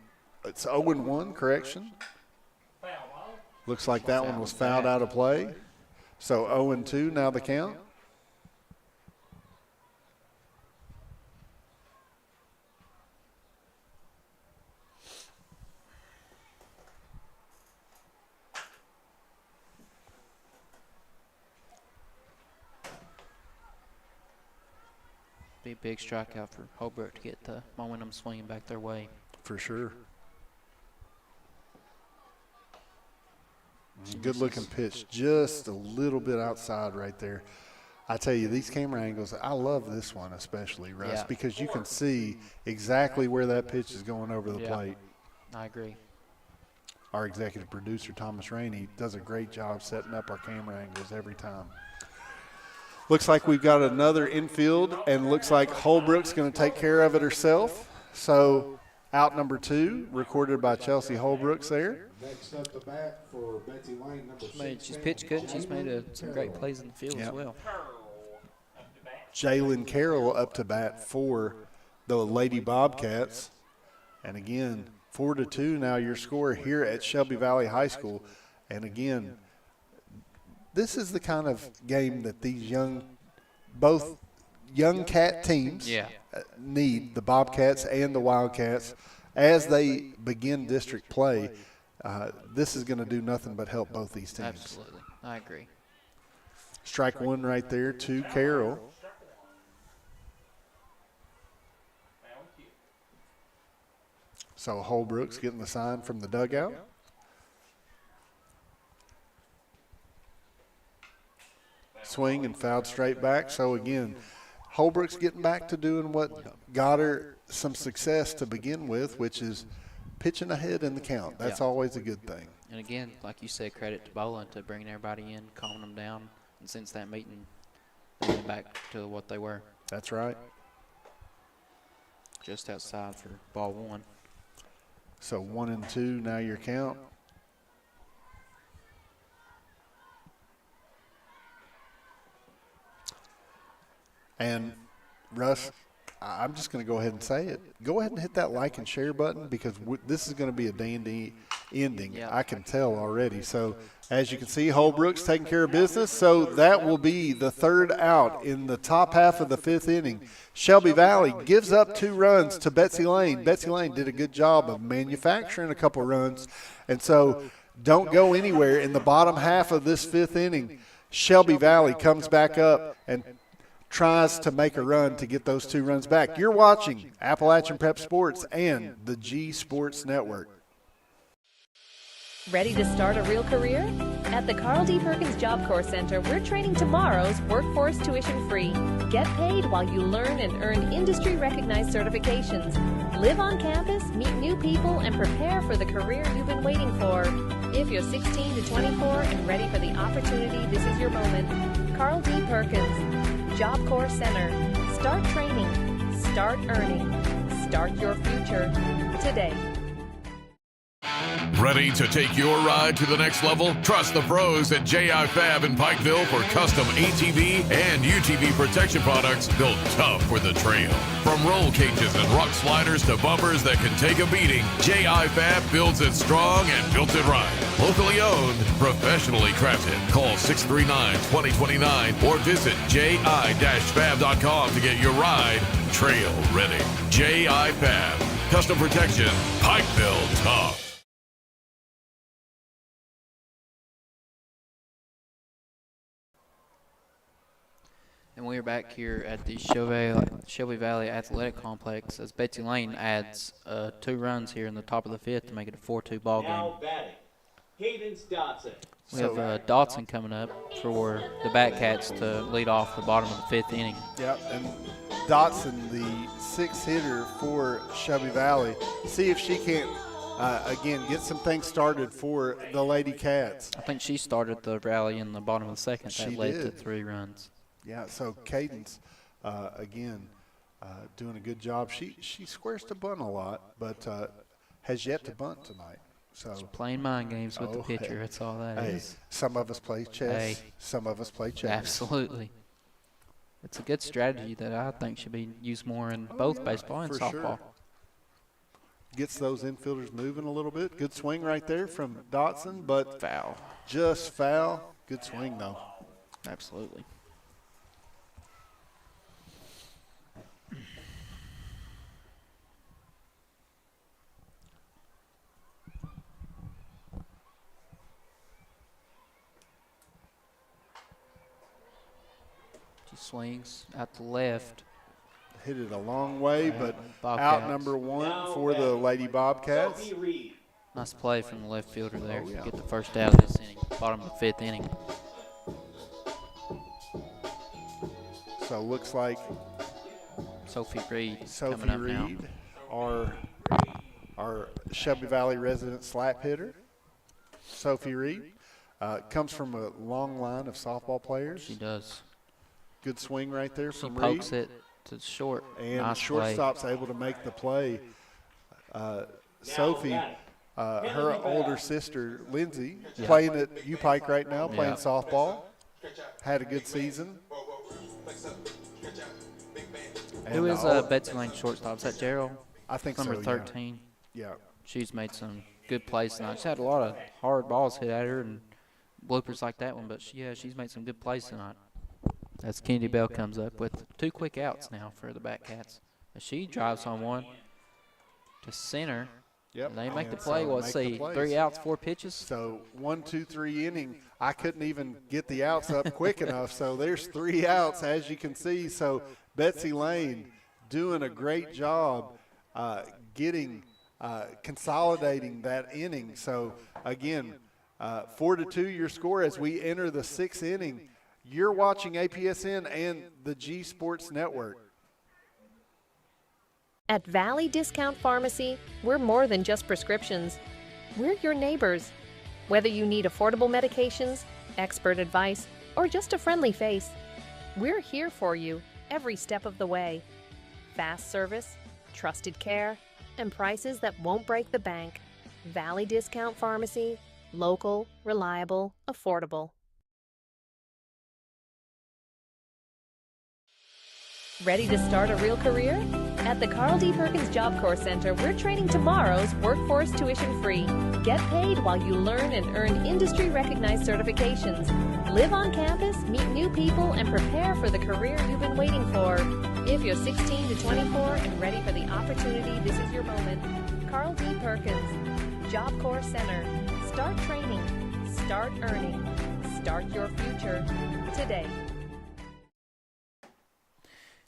correction? Looks like that one was fouled out of play. So 0-2 now the count. Be a big strikeout for Holbrook to get the momentum swinging back their way. For sure. Good looking pitch, just a little bit outside right there. I tell you, these camera angles, I love this one especially, Russ, because you can see exactly where that pitch is going over the plate. I agree. Our executive producer, Thomas Rainey, does a great job setting up our camera angles every time. Looks like we've got another infield, and looks like Holbrook's going to take care of it herself. So out number 2, recorded by Chelsea Holbrooks there. Next up the bat for Betsy Layne, number 6. She's pitched good. She's made some great plays in the field as well. Jalen Carroll up to bat for the Lady Bobcats. And again, 4-2 now your score here at Shelby Valley High School. And again, this is the kind of game that these both young cat teams need, the Bobcats and the Wildcats, as they begin district play. This is going to do nothing but help both these teams. Absolutely. I agree. Strike one right there to Carroll. So Holbrook's getting the sign from the dugout. Swing and fouled straight back. So again, Holbrook's getting back to doing what got her some success to begin with, which is pitching ahead in the count. That's always a good thing. And again, like you said, credit to Boland to bringing everybody in, calming them down, and since that meeting, they went back to what they were. That's right. Just outside for ball 1. So 1-2 now your count. And Russ, I'm just going to go ahead and say it. Go ahead and hit that like and share button, because this is going to be a dandy ending. I can tell already. So as you can see, Holbrook's taking care of business. So that will be the third out in the top half of the 5th inning. Shelby Valley gives up 2 runs to Betsy Layne. Betsy Layne did a good job of manufacturing a couple runs. And so don't go anywhere in the bottom half of this 5th inning. Shelby Valley comes back up and tries to make a run to get those 2 runs back. You're watching Appalachian Prep Sports and the G Sports Network. Ready to start a real career? At the Carl D. Perkins Job Corps Center, we're training tomorrow's workforce tuition free. Get paid while you learn and earn industry-recognized certifications. Live on campus, meet new people, and prepare for the career you've been waiting for. If you're 16 to 24 and ready for the opportunity, this is your moment. Carl D. Perkins, Job Corps Center. Start training. Start earning. Start your future today. Ready to take your ride to the next level? Trust the pros at J.I. Fab in Pikeville for custom ATV and UTV protection products built tough for the trail. From roll cages and rock sliders to bumpers that can take a beating, J.I. Fab builds it strong and built it right. Locally owned, professionally crafted. Call 639-2029 or visit ji-fab.com to get your ride trail ready. J.I. Fab. Custom protection. Pikeville tough. And we are back here at the Shelby Valley Athletic Complex as Betsy Layne adds 2 runs here in the top of the 5th to make it a 4-2 ball game. Now batting, Cadence Dotson. We have Dotson coming up for the Batcats to lead off the bottom of the 5th inning. Yep, and Dotson, the 6th hitter for Shelby Valley, see if she can't, again, get some things started for the Lady Cats. I think she started the rally in the bottom of the 2nd. She that led did. to 3 runs. Yeah, so Cadence, again, doing a good job. She squares to bunt a lot, but has yet to bunt tonight. So playing mind games with the pitcher, hey, that's all that is. Some of us play chess, some of us play chess. Absolutely. It's a good strategy that I think should be used more in both baseball and softball. Sure. Gets those infielders moving a little bit. Good swing right there from Dotson, but foul. Just foul. Good swing, though. Absolutely. Swings out to left. Hit it a long way, but Bobcats. out number 1 for the Lady Bobcats. Nice play from the left fielder there. Get the first out of this inning, bottom of the 5th inning. So looks like Sophie Reed Sophie coming up now. Reed, our Shelby Valley resident slap hitter. Sophie Reed comes from a long line of softball players. She does. Good swing right there from Reed. She pokes it to short. And nice shortstop's play. able to make the play. Sophie, her older sister, Lindsay, playing at U-Pike right now, playing softball. Had a good season. Who is Betsy Layne shortstop? Is that Gerald? I think number so, 13. Yeah. She's made some good plays tonight. She's had a lot of hard balls hit at her and bloopers like that one, but she's made some good plays tonight. As Kennedy Bell comes up with 2 quick outs now for the Batcats. As she drives on one to center. Yep. And they make the play. Let's see, 3 outs, 4 pitches. So 1, 2, 3 inning. I couldn't even get the outs up quick enough. So there's 3 outs, as you can see. So Betsy Layne doing a great job consolidating that inning. So again, 4-2 your score as we enter the 6th inning. You're watching APSN and the G Sports Network. At Valley Discount Pharmacy, we're more than just prescriptions. We're your neighbors. Whether you need affordable medications, expert advice, or just a friendly face, we're here for you every step of the way. Fast service, trusted care, and prices that won't break the bank. Valley Discount Pharmacy, local, reliable, affordable. Ready to start a real career? At the Carl D. Perkins Job Corps Center, we're training tomorrow's workforce tuition free. Get paid while you learn and earn industry-recognized certifications. Live on campus, meet new people, and prepare for the career you've been waiting for. If you're 16 to 24 and ready for the opportunity, this is your moment. Carl D. Perkins, Job Corps Center. Start training. Start earning. Start your future today.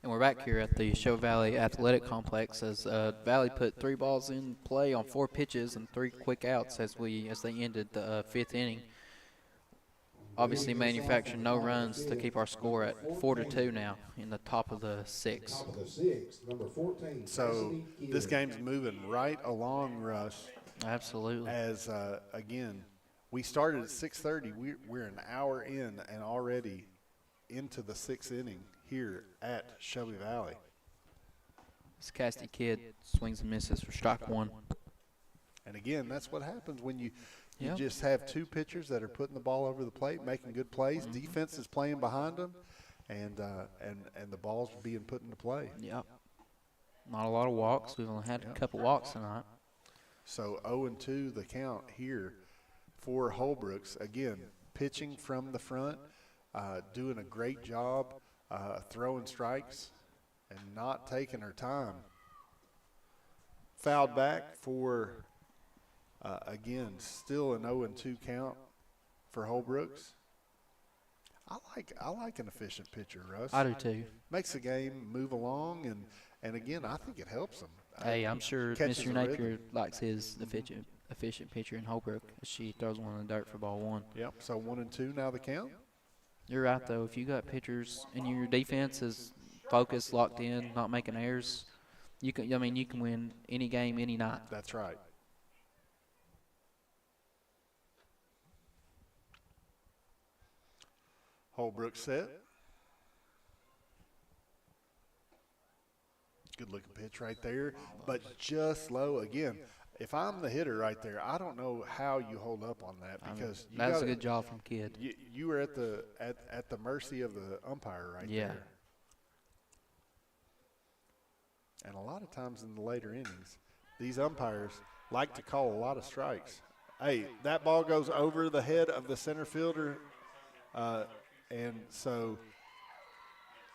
And we're back here at the Shelby Valley Athletic Complex as Valley put 3 balls in play on 4 pitches and 3 quick outs as they ended the 5th inning. obviously manufacturing no runs to keep our score at 4-2 now in the top of the six. So this game's moving right along, Russ. Absolutely. As, again, we started at 6:30. We're an hour in and already into the sixth inning here at Shelby Valley. This Cassidy kid swings and misses for strike one. And again, that's what happens when you Yep. just have two pitchers that are putting the ball over the plate, making good plays. Defense is playing behind them, and the ball's being put into play. Yep. Not a lot of walks. We've only had a couple walks tonight. So 0-2 the count here for Holbrooks. Again, pitching from the front, doing a great job throwing strikes and not taking her time. Fouled back for, again, still an 0-2 count for Holbrooks. I like an efficient pitcher, Russ. I do too. Makes the game move along, and again, I think it helps them. Hey, I'm sure Catches Mr. the Napier rhythm. likes his efficient pitcher in Holbrook as she throws one in the dirt for ball one. Yep, so 1-2 now the count. You're right, though. If you got pitchers and your defense is focused, locked in, not making errors, you can win any game, any night. That's right. Holbrook set. Good looking pitch right there, but just low again. If I'm the hitter right there, I don't know how you hold up on that because that's a good job from Kid. You were at the mercy of the umpire right there. And a lot of times in the later innings, these umpires like to call a lot of strikes. Hey, that ball goes over the head of the center fielder, and so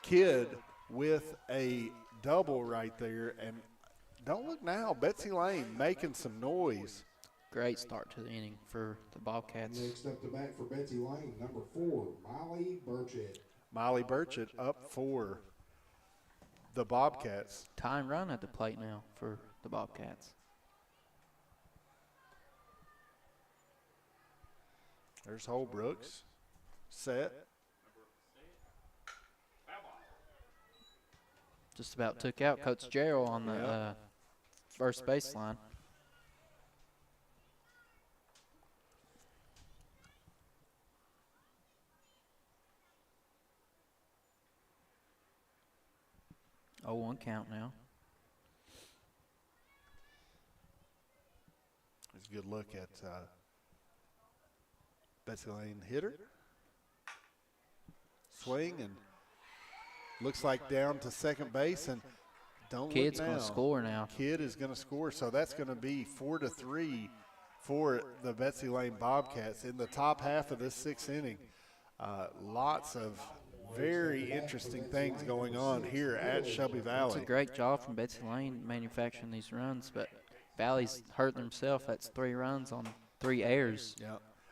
Kid with a double right there, and don't look now, Betsy Layne making some noise. Great start to the inning for the Bobcats. Next up to bat for Betsy Layne, number 4, Molly Burchett. Molly Burchett up for the Bobcats. Time run at the plate now for the Bobcats. There's Holbrooks set. Just about took out Coach Gerald on the first baseline. Oh, 1 count now. There's a good look at Betsy Layne hitter. Swing and looks like down to second base, and don't Kid's look now. going to score now. Kid is going to score, so that's going to be 4-3 for the Betsy Layne Bobcats in the top half of this 6th inning. Lots of very interesting things going on here at Shelby Valley. It's a great job from Betsy Layne manufacturing these runs, but Valley's hurt themselves. That's 3 runs on 3 errors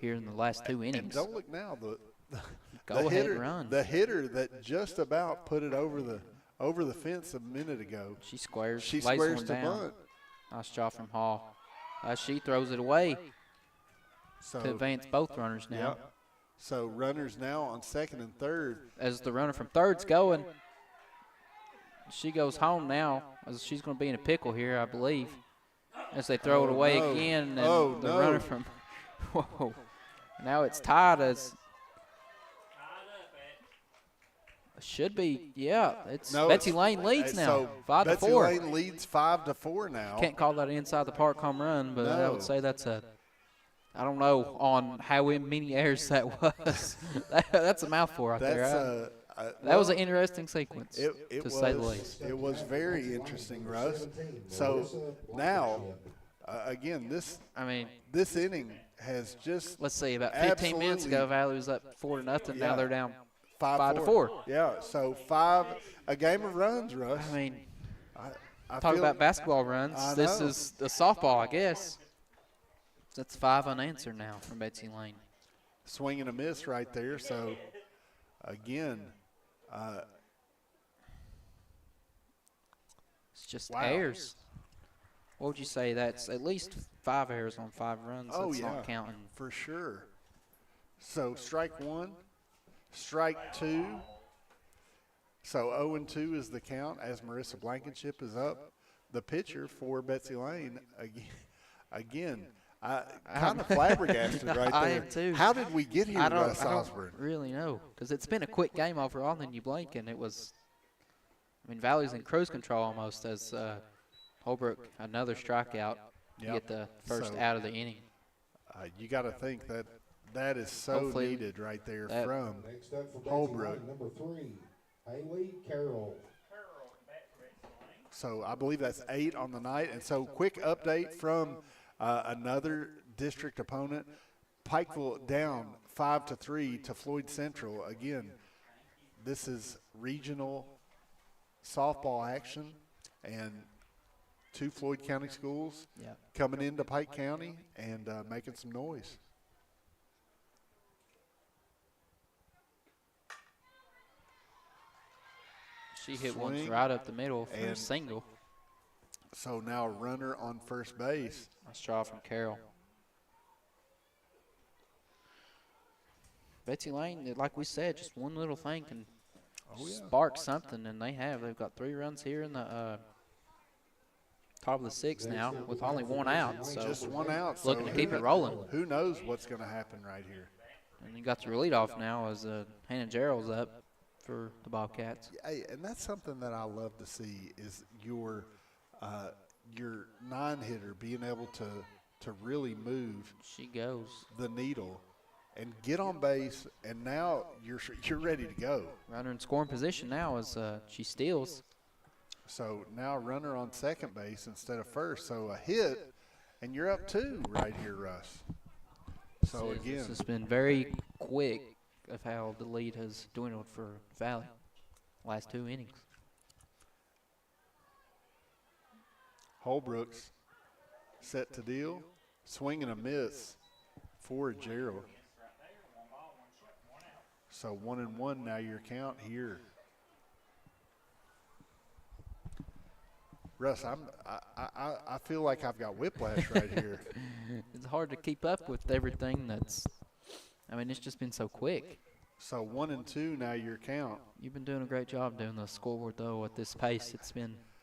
here in the last 2 innings. And don't look now, Go ahead and run. The hitter that just about put it over the fence a minute ago. She squares. She lays squares one to down. bunt. Nice job from Hall. She throws it away to advance both runners now. Yep. So runners now on second and third. As the runner from third's going, she goes home now. As she's going to be in a pickle here, I believe. As they throw it away again, and the runner from whoa. Now it's tied as should be. Yeah, it's Betsy Layne leads now, so 5-4. Betsy Layne leads 5-4 now. Can't call that an inside the park home run, but I would say that's a. I don't know on how many errors that was. That's a mouthful right there. That was an interesting sequence, to say the least. It was very interesting, Russ. So now, again, this inning has just let's see. About 15 minutes ago, Valley was up 4-0. Now they're down 5-4. Yeah, so a game of runs, Russ. I mean, I talk feel, about basketball runs. This is the softball, I guess. That's 5 unanswered now from Betsy Layne. Swing and a miss right there. So, again, it's just errors. What would you say? That's at least 5 errors on 5 runs. That's not counting. for sure. So strike one, strike two. So 0-2 is the count as Marissa Blankenship is up. The pitcher for Betsy Layne, again kind of flabbergasted right there. I am too. How did we get here, Russ Osborne? I don't really know, because it's been a quick game overall, and then you blink, and it was, Valley's in cruise control almost as Holbrook, another strikeout, to get the first out of the inning. You got to think that is so Hopefully needed right there from Holbrook. Number 3, Haley Carroll. So I believe that's 8 on the night. And so quick update from another district opponent. Pikeville down 5-3 to Floyd Central. Again, this is regional softball action, and 2 Floyd County schools coming into Pike County and making some noise. She hit one right up the middle for a single. So now a runner on first base. Nice draw from Carroll. Betsy Layne, like we said, just one little thing can spark something, and they have. They've got 3 runs here in the top of the 6th now with only 1 out. So just 1 out. Looking to keep it rolling. Who knows what's going to happen right here. And you got your leadoff now as Hannah Gerald's up for the Bobcats. Hey, and that's something that I love to see is your 9-hitter being able to really move. She goes the needle and get on base, and now you're ready to go. Runner in scoring position now as she steals. So now runner on second base instead of first. So a hit, and you're up 2 right here, Russ. So again, this has been very quick of how the lead has dwindled for Valley last 2 innings. Holbrooks set to deal, swing and a miss for Gerald. So 1-1 now your count here. Russ, I feel like I've got whiplash right here. It's hard to keep up with everything that's. It's just been so quick. So 1-2 now your count. You've been doing a great job doing the scoreboard though at this pace.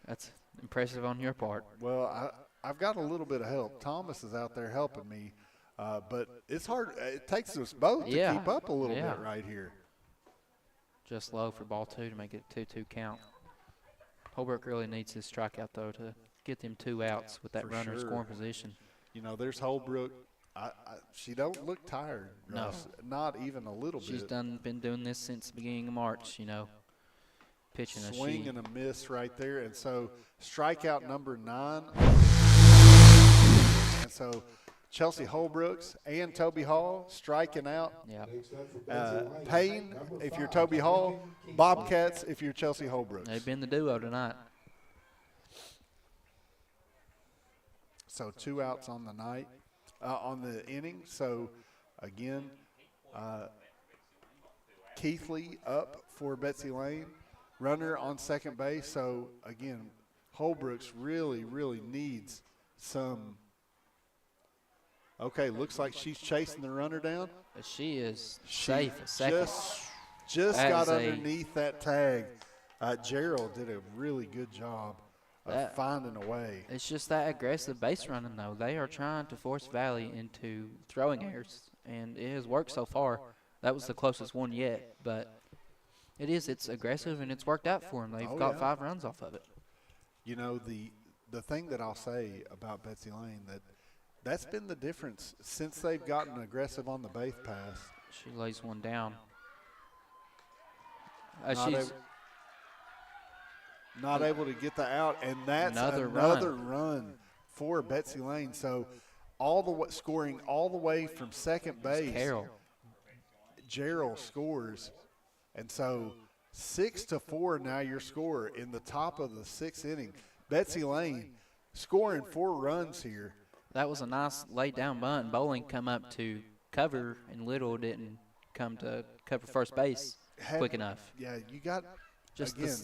That's impressive on your part. Well, I've got a little bit of help. Thomas is out there helping me, but it's hard. It takes us both to keep up a little bit right here. Just low for ball 2 to make it 2-2 count. Holbrook really needs his strikeout though to get them 2 outs with that runner in scoring position. There's Holbrook. She don't look tired, Russ. No. Not even a little bit. She's been doing this since the beginning of March, pitching a swing and a miss right there. And so strikeout number 9. And so Chelsea Holbrooks and Toby Hall striking out. Yeah. Payne, if you're Toby Hall. Bobcats, if you're Chelsea Holbrooks. They've been the duo tonight. So 2 outs on the night. On the inning. So, again, Keithley up for Betsy Layne. Runner on second base. So, again, Holbrooks really, really needs some. Okay, looks like she's chasing the runner down. But she is safe at second. Just got underneath that tag. Gerald did a really good job of finding a way. It's just that aggressive base running, though. They are trying to force Valley into throwing errors, and it has worked so far. That was the closest one yet, but it's aggressive, and it's worked out for them. They've got 5 runs off of it. The thing that I'll say about Betsy Layne, that's been the difference since they've gotten aggressive on the base pass. She lays one down. Not able to get the out, and that's another run for Betsy Layne. So scoring all the way from second base. Carroll. Gerald scores, and so 6-4 now your score in the top of the 6th inning. Betsy Layne scoring 4 runs here. That was a nice laid down bunt, and Bowling come up to cover, and Little didn't come to cover first base quick enough. Yeah, you got just again.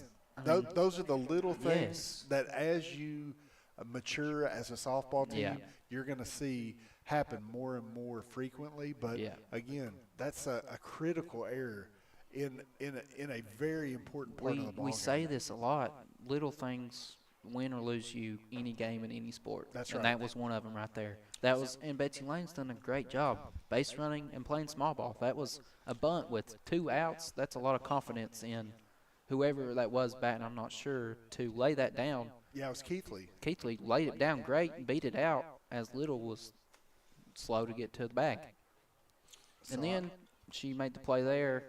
Those are the little things that as you mature as a softball team, you're going to see happen more and more frequently. But again, that's a critical error in a very important part of the ball We game. say this a lot. Little things win or lose you any game in any sport. That's and right. that was one of them right there. That was, and Betsy Layne's done a great job base running and playing small ball. That was a bunt with 2 outs. That's a lot of confidence in whoever that was batting. I'm not sure to lay that down. Yeah, it was Keithley. Keithley laid it down great and beat it out as Little was slow to get to the bag. And then she made the play there,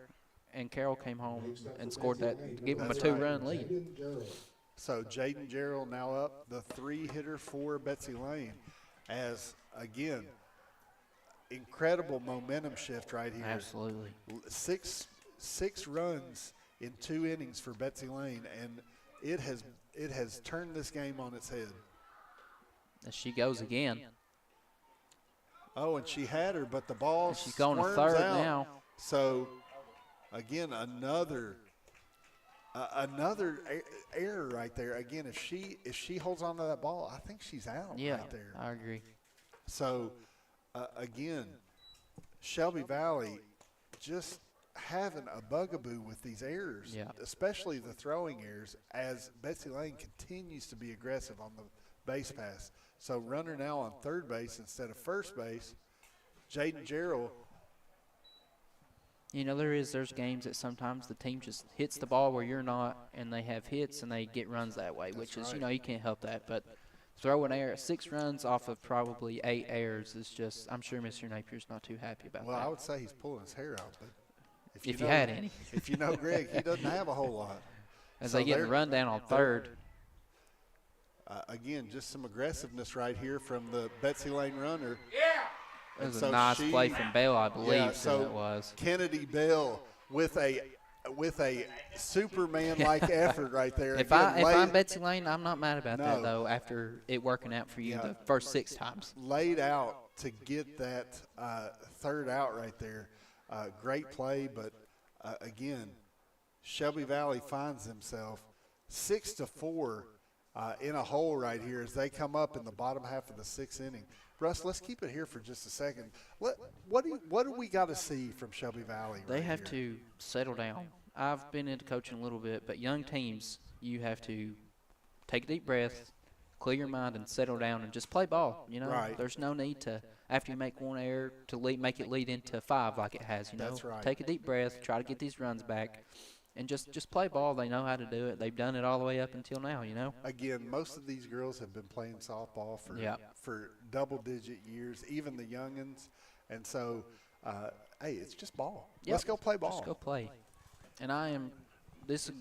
and Carroll came home and scored that to give them a 2-run lead. So Jaden Gerald now up, the 3-hitter for Betsy Layne, as again, incredible momentum shift right here. Absolutely. Six runs in 2 innings for Betsy Layne, and it has turned this game on its head. As she goes again. Oh, and she had her, but the ball she's going to squirms third out. now. So again, another error right there. Again, if she holds on to that ball, I think she's out right there. I agree. So again, Shelby Valley just having a bugaboo with these errors, especially the throwing errors, as Betsy Layne continues to be aggressive on the base pass. So runner now on third base instead of first base, Jaden Gerald. You know, there's games that sometimes the team just hits the ball where you're not, and they have hits and they get runs that way, which is, you know, you can't help that. But throw an error, 6 runs off of probably 8 errors is just, I'm sure Mr. Napier's not too happy about that. Well, I would say he's pulling his hair out, but if you had any. If you know Greg, he doesn't have a whole lot. As they get a run down on third. Again, just some aggressiveness right here from the Betsy Layne runner. It was a nice play from Bell, I believe. So it was Kennedy Bell with a Superman-like effort right there. If I'm Betsy Layne, I'm not mad about that though. After it working out for you the first 6 times, laid out to get that third out right there. Great play, but again, Shelby Valley finds himself 6-4 in a hole right here as they come up in the bottom half of the 6th inning. Russ, let's keep it here for just a second. What do we got to see from Shelby Valley? They have to settle down. I've been into coaching a little bit, but young teams, you have to take a deep breath, clear your mind, and settle down and just play ball. You know, there's no need to, after you make one error, to make it lead into 5 like it has. You know, That's right. Take a deep breath, try to get these runs back. And just play ball. They know how to do it. They've done it all the way up until now, you know. Again, most of these girls have been playing softball for double-digit years, even the youngins. And so, hey, it's just ball. Yep. Let's go play ball. Let's go play. And this has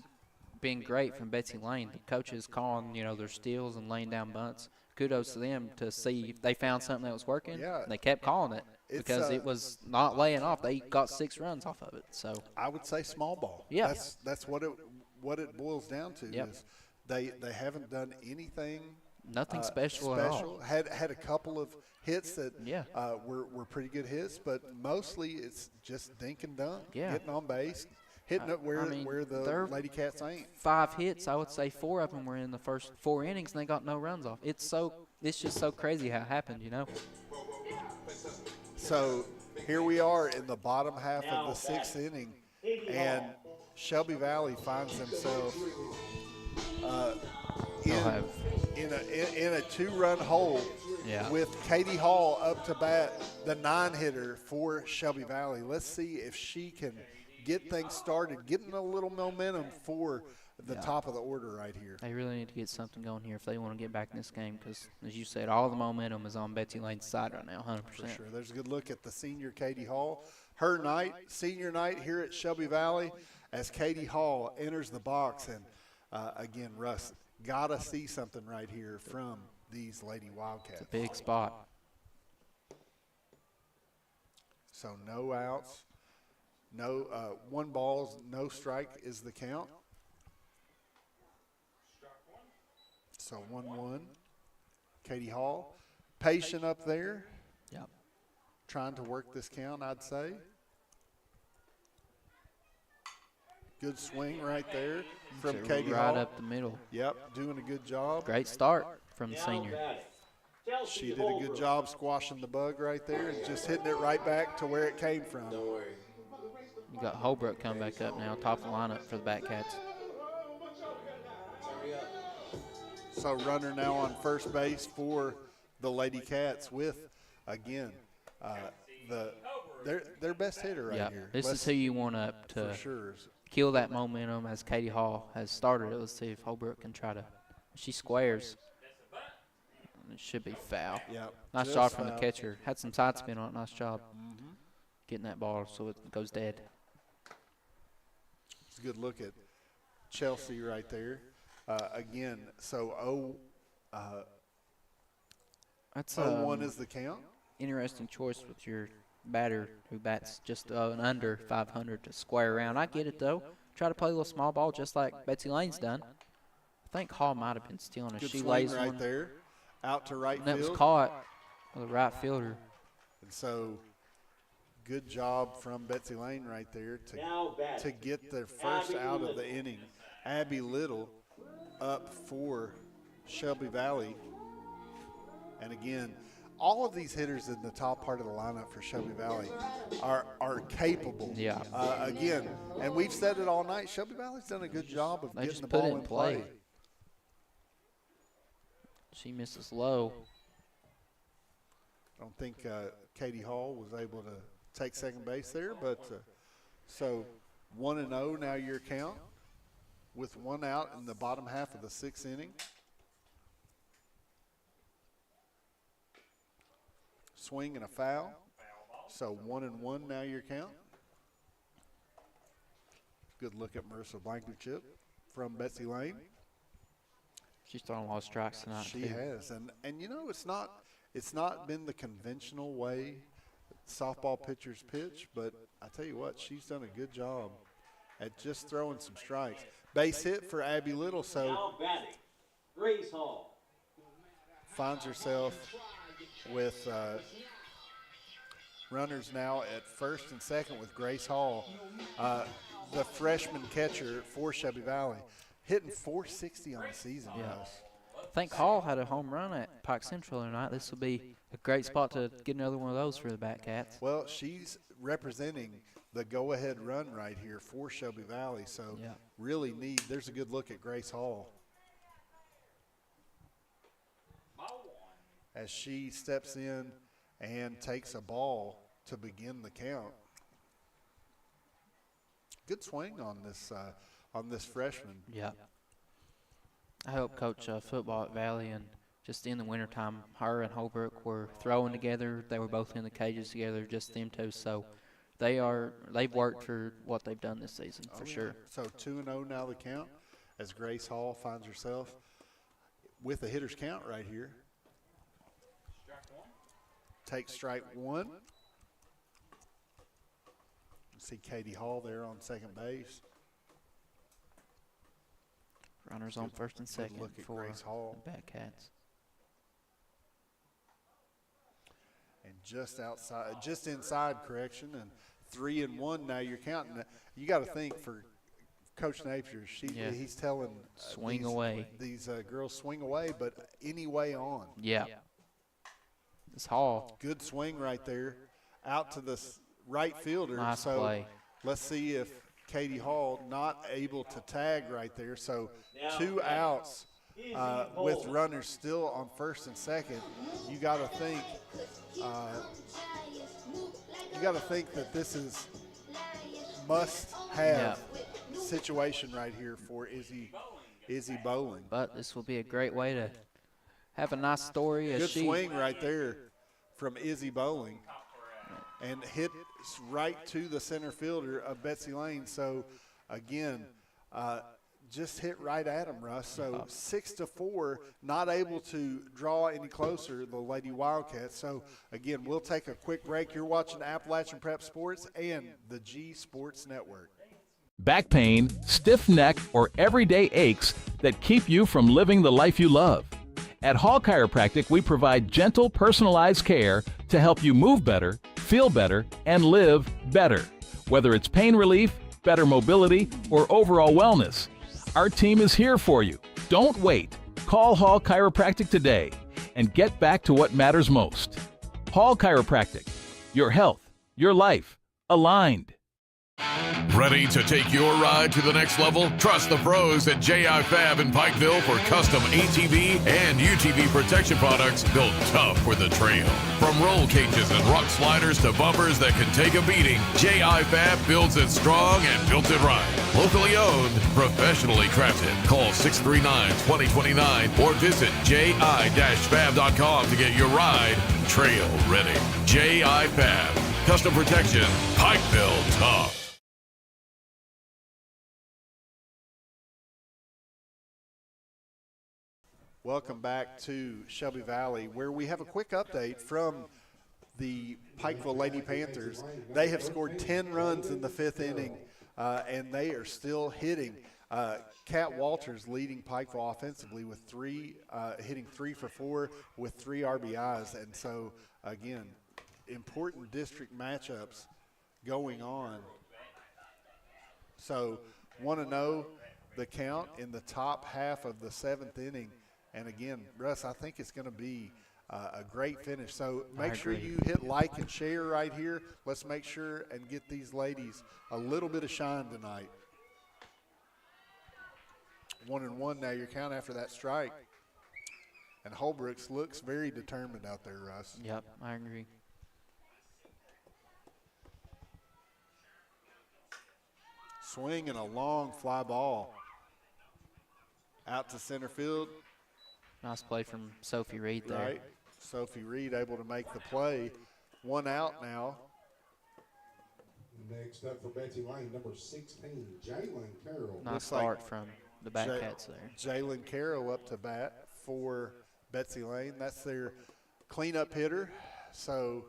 been great from Betsy Layne. The coaches calling, you know, their steals and laying down bunts. Kudos to them to see they found something that was working. Yeah. And they kept calling it. Because it was not laying off. They got 6 runs off of it. So I would say small ball. Yeah. That's what it boils down to. Yep. Is they haven't done anything. Nothing special at all. Had a couple of hits that Yeah. were pretty good hits, but mostly it's just dink and dunk, Yeah. getting on base, hitting it where the Lady Cats ain't. 5 hits, I would say 4 of them were in the first 4 innings, and they got no runs off. It's just so crazy how it happened, you know. So here we are in the bottom half of the 6th inning, and Shelby Valley finds themselves in a 2-run hole with Katie Hall up to bat, the 9-hitter for Shelby Valley. Let's see if she can get things started, getting a little momentum for the top of the order right here. They really need to get something going here if they want to get back in this game because, as you said, all the momentum is on Betsy Layne's side right now, 100%. For sure. There's a good look at the senior Katie Hall. Her senior night here at Shelby Valley as Katie Hall enters the box. And, again, Russ, got to see something right here from these Lady Wildcats. It's a big spot. So no outs, no 1 ball, no strike is the count. So 1-1. Katie Hall, patient up there. Yep. Trying to work this count, I'd say. Good swing right there from Katie Hall. Right up the middle. Yep, doing a good job. Great start from the senior. She did a good job squashing the bug right there and just hitting it right back to where it came from. You got Holbrook coming back up now, top of the lineup for the Batcats. So runner now on first base for the Lady Cats with, again, their best hitter right here. This is who you want up to sure. Kill that momentum as Katie Hall has started it. Let's see if Holbrook can try to. She squares. It should be foul. Yep. Nice job from the catcher. Had some side spin on it. Nice job getting that ball so it goes dead. It's a good look at Chelsea right there. Again, so that's 0-1 is the count. Interesting choice with your batter who bats just an under 500 to square around. I get it, though. Try to play a little small ball just like Betsy Layne's done. I think Hall might have been stealing a Good she swing lays right one. there, out to right And field. that was caught with the right fielder. And so, good job from Betsy Layne right there to get their first out of the inning. Abby Little up for Shelby Valley. And again, all of these hitters in the top part of the lineup for Shelby Valley are capable. Yeah. Again, and we've said it all night, Shelby Valley's done a good job of getting the ball in play. She misses low. I don't think Katie Hall was able to take second base there, but so 1-0 now your count with one out in the bottom half of the sixth inning. Swing and a foul. So 1-1 now your count. Good look at Marissa Blankenship from Betsy Layne. She's thrown a lot of strikes tonight. She has, and you know it's not been the conventional way softball pitchers pitch, but I tell you what, she's done a good job at just throwing some strikes. Base hit for Abby Little, so Grace Hall finds herself with runners now at first and second with Grace Hall, the freshman catcher for Shelby Valley, hitting .460 on the season. Yeah. I think Hall had a home run at Pike Central tonight. This will be a great spot to get another one of those for the Batcats. Well, she's representing the go-ahead run right here for Shelby Valley, so really neat. There's a good look at Grace Hall as she steps in and takes a ball to begin the count. Good swing on this freshman. Yeah. I helped coach football at Valley, and just in the wintertime, her and Holbrook were throwing together. They were both in the cages together, just them two. So they've worked for what they've done this season for sure. So 2-0 now the count as Grace Hall finds herself with a hitter's count right here. Takes strike one. See Katie Hall there on second base. Runners on first and second look at for Grace Hall. the Batcats. And just inside correction, and 3-1 now you're counting. You got to think for Coach Napier, he's telling swing away. These girls swing away, but any way on. Yeah. This Hall. Good swing right there, out to the right fielder. Nice so play. Let's see if Katie Hall not able to tag right there. So 2 outs with runners still on first and second. You got to think. You got to think that this is must-have situation right here for Izzy Bowling. But this will be a great way to have a nice story. Good swing right there from Izzy Bowling, and hit right to the center fielder of Betsy Layne. So, again, just hit right at him, Russ. So 6-4, not able to draw any closer, the Lady Wildcats. So, again, we'll take a quick break. You're watching Appalachian Prep Sports and the G Sports Network. Back pain, stiff neck, or everyday aches that keep you from living the life you love. At Hall Chiropractic, we provide gentle, personalized care to help you move better, feel better, and live better. Whether it's pain relief, better mobility, or overall wellness, our team is here for you. Don't wait. Call Hall Chiropractic today. and get back to what matters most. Hall Chiropractic. Your health, your life, aligned. Ready to take your ride to the next level? Trust the pros at J.I. Fab in Pikeville for custom ATV and UTV protection products built tough for the trail. From roll cages and rock sliders to bumpers that can take a beating, J.I. Fab builds it strong and built it right. Locally owned, professionally crafted. Call 639-2029 or visit ji-fab.com to get your ride trail ready. J.I. Fab. Custom protection. Pikeville tough. Welcome back to Shelby Valley, where we have a quick update from the Pikeville Lady Panthers. They have scored 10 runs in the 5th inning, and they are still hitting. Kat Walters leading Pikeville offensively with hitting 3 for 4 with 3 RBIs. And so, again, important district matchups going on. So, want to know the count in the top half of the 7th inning. And again, Russ, I think it's going to be a great finish. So make sure you hit like and share right here. Let's make sure and get these ladies a little bit of shine tonight. 1-1 now, your count after that strike. And Holbrooks looks very determined out there, Russ. Yep, I agree. Swing and a long fly ball out to center field. Nice play from Sophie Reed there. Right. Sophie Reed able to make the play. 1 out now. Next up for Betsy Layne, number 16, Jalen Carroll. Nice start from the Batcats there. Jalen Carroll up to bat for Betsy Layne. That's their cleanup hitter. So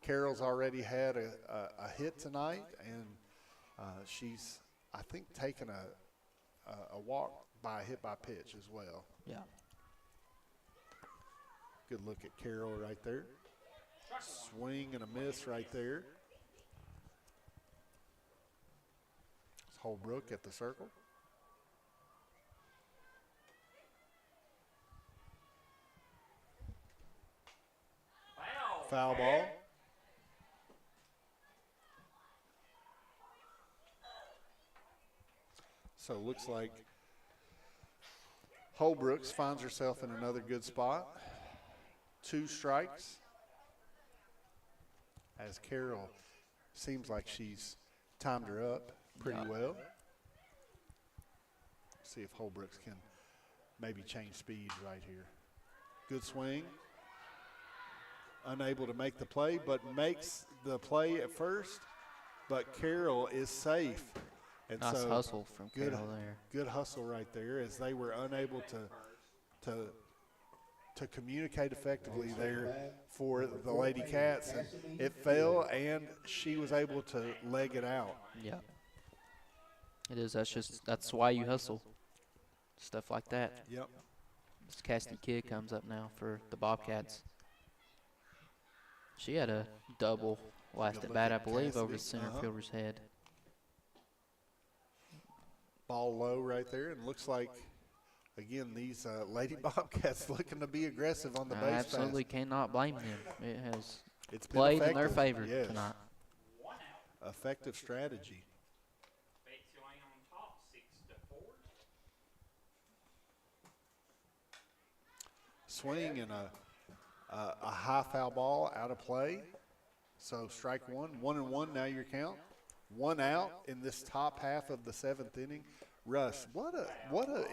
Carroll's already had a hit tonight, and she's, I think, taken a walk by a hit by pitch as well. Yeah. Good look at Carroll right there. Swing and a miss right there. It's Holbrook at the circle. Foul ball. So it looks like Holbrooks finds herself in another good spot. 2 strikes. As Carroll seems like she's timed her up pretty well. See if Holbrooks can maybe change speed right here. Good swing. Unable to make the play, but makes the play at first. But Carroll is safe. And nice so hustle from Carroll there. Good hustle right there, as they were unable to communicate effectively there for the Lady Cats. And it fell, and she was able to leg it out. Yeah. It is. That's why you hustle. Stuff like that. Yep. This Cassidy Kidd comes up now for the Bobcats. She had a double last at bat, I believe, over the center fielder's head. Ball low right there, and looks like, again, these Lady Bobcats looking to be aggressive on the base pass. Absolutely cannot blame them. It's been played in their effective, favor yes. tonight. Effective strategy. Swing and a high foul ball out of play. So strike 1, 1-1 now your count. 1 out in this top half of the 7th inning. Russ, what a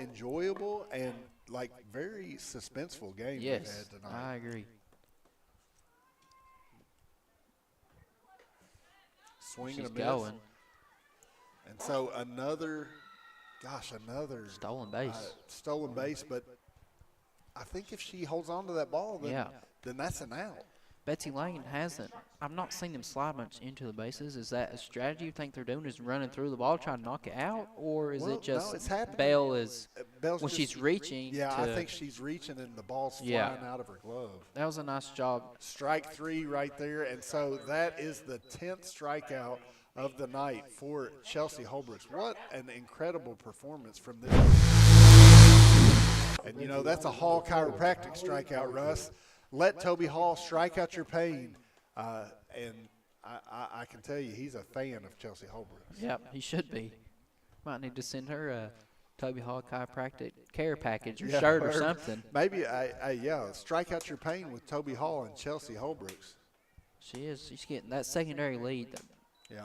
enjoyable and like very suspenseful game we've had tonight. I agree. Swing and a miss. Going. And so another stolen base. Stolen base, but I think if she holds on to that ball, then that's an out. Betsy Layne hasn't. I've not seen them slide much into the bases. Is that a strategy you think they're doing, is running through the ball, trying to knock it out? Or is it just Belle is when she's reaching? Yeah, I think she's reaching and the ball's flying out of her glove. That was a nice job. Strike 3 right there. And so that is the 10th strikeout of the night for Chelsea Holbrooks. What an incredible performance from this. And, you know, that's a Hall chiropractic strikeout, Russ. Let Toby Hall strike out your pain. And I can tell you he's a fan of Chelsea Holbrook. Yep, he should be. Might need to send her a Toby Hall chiropractic care package or shirt or something. Maybe, strike out your pain with Toby Hall and Chelsea Holbrooks. She is. She's getting that secondary lead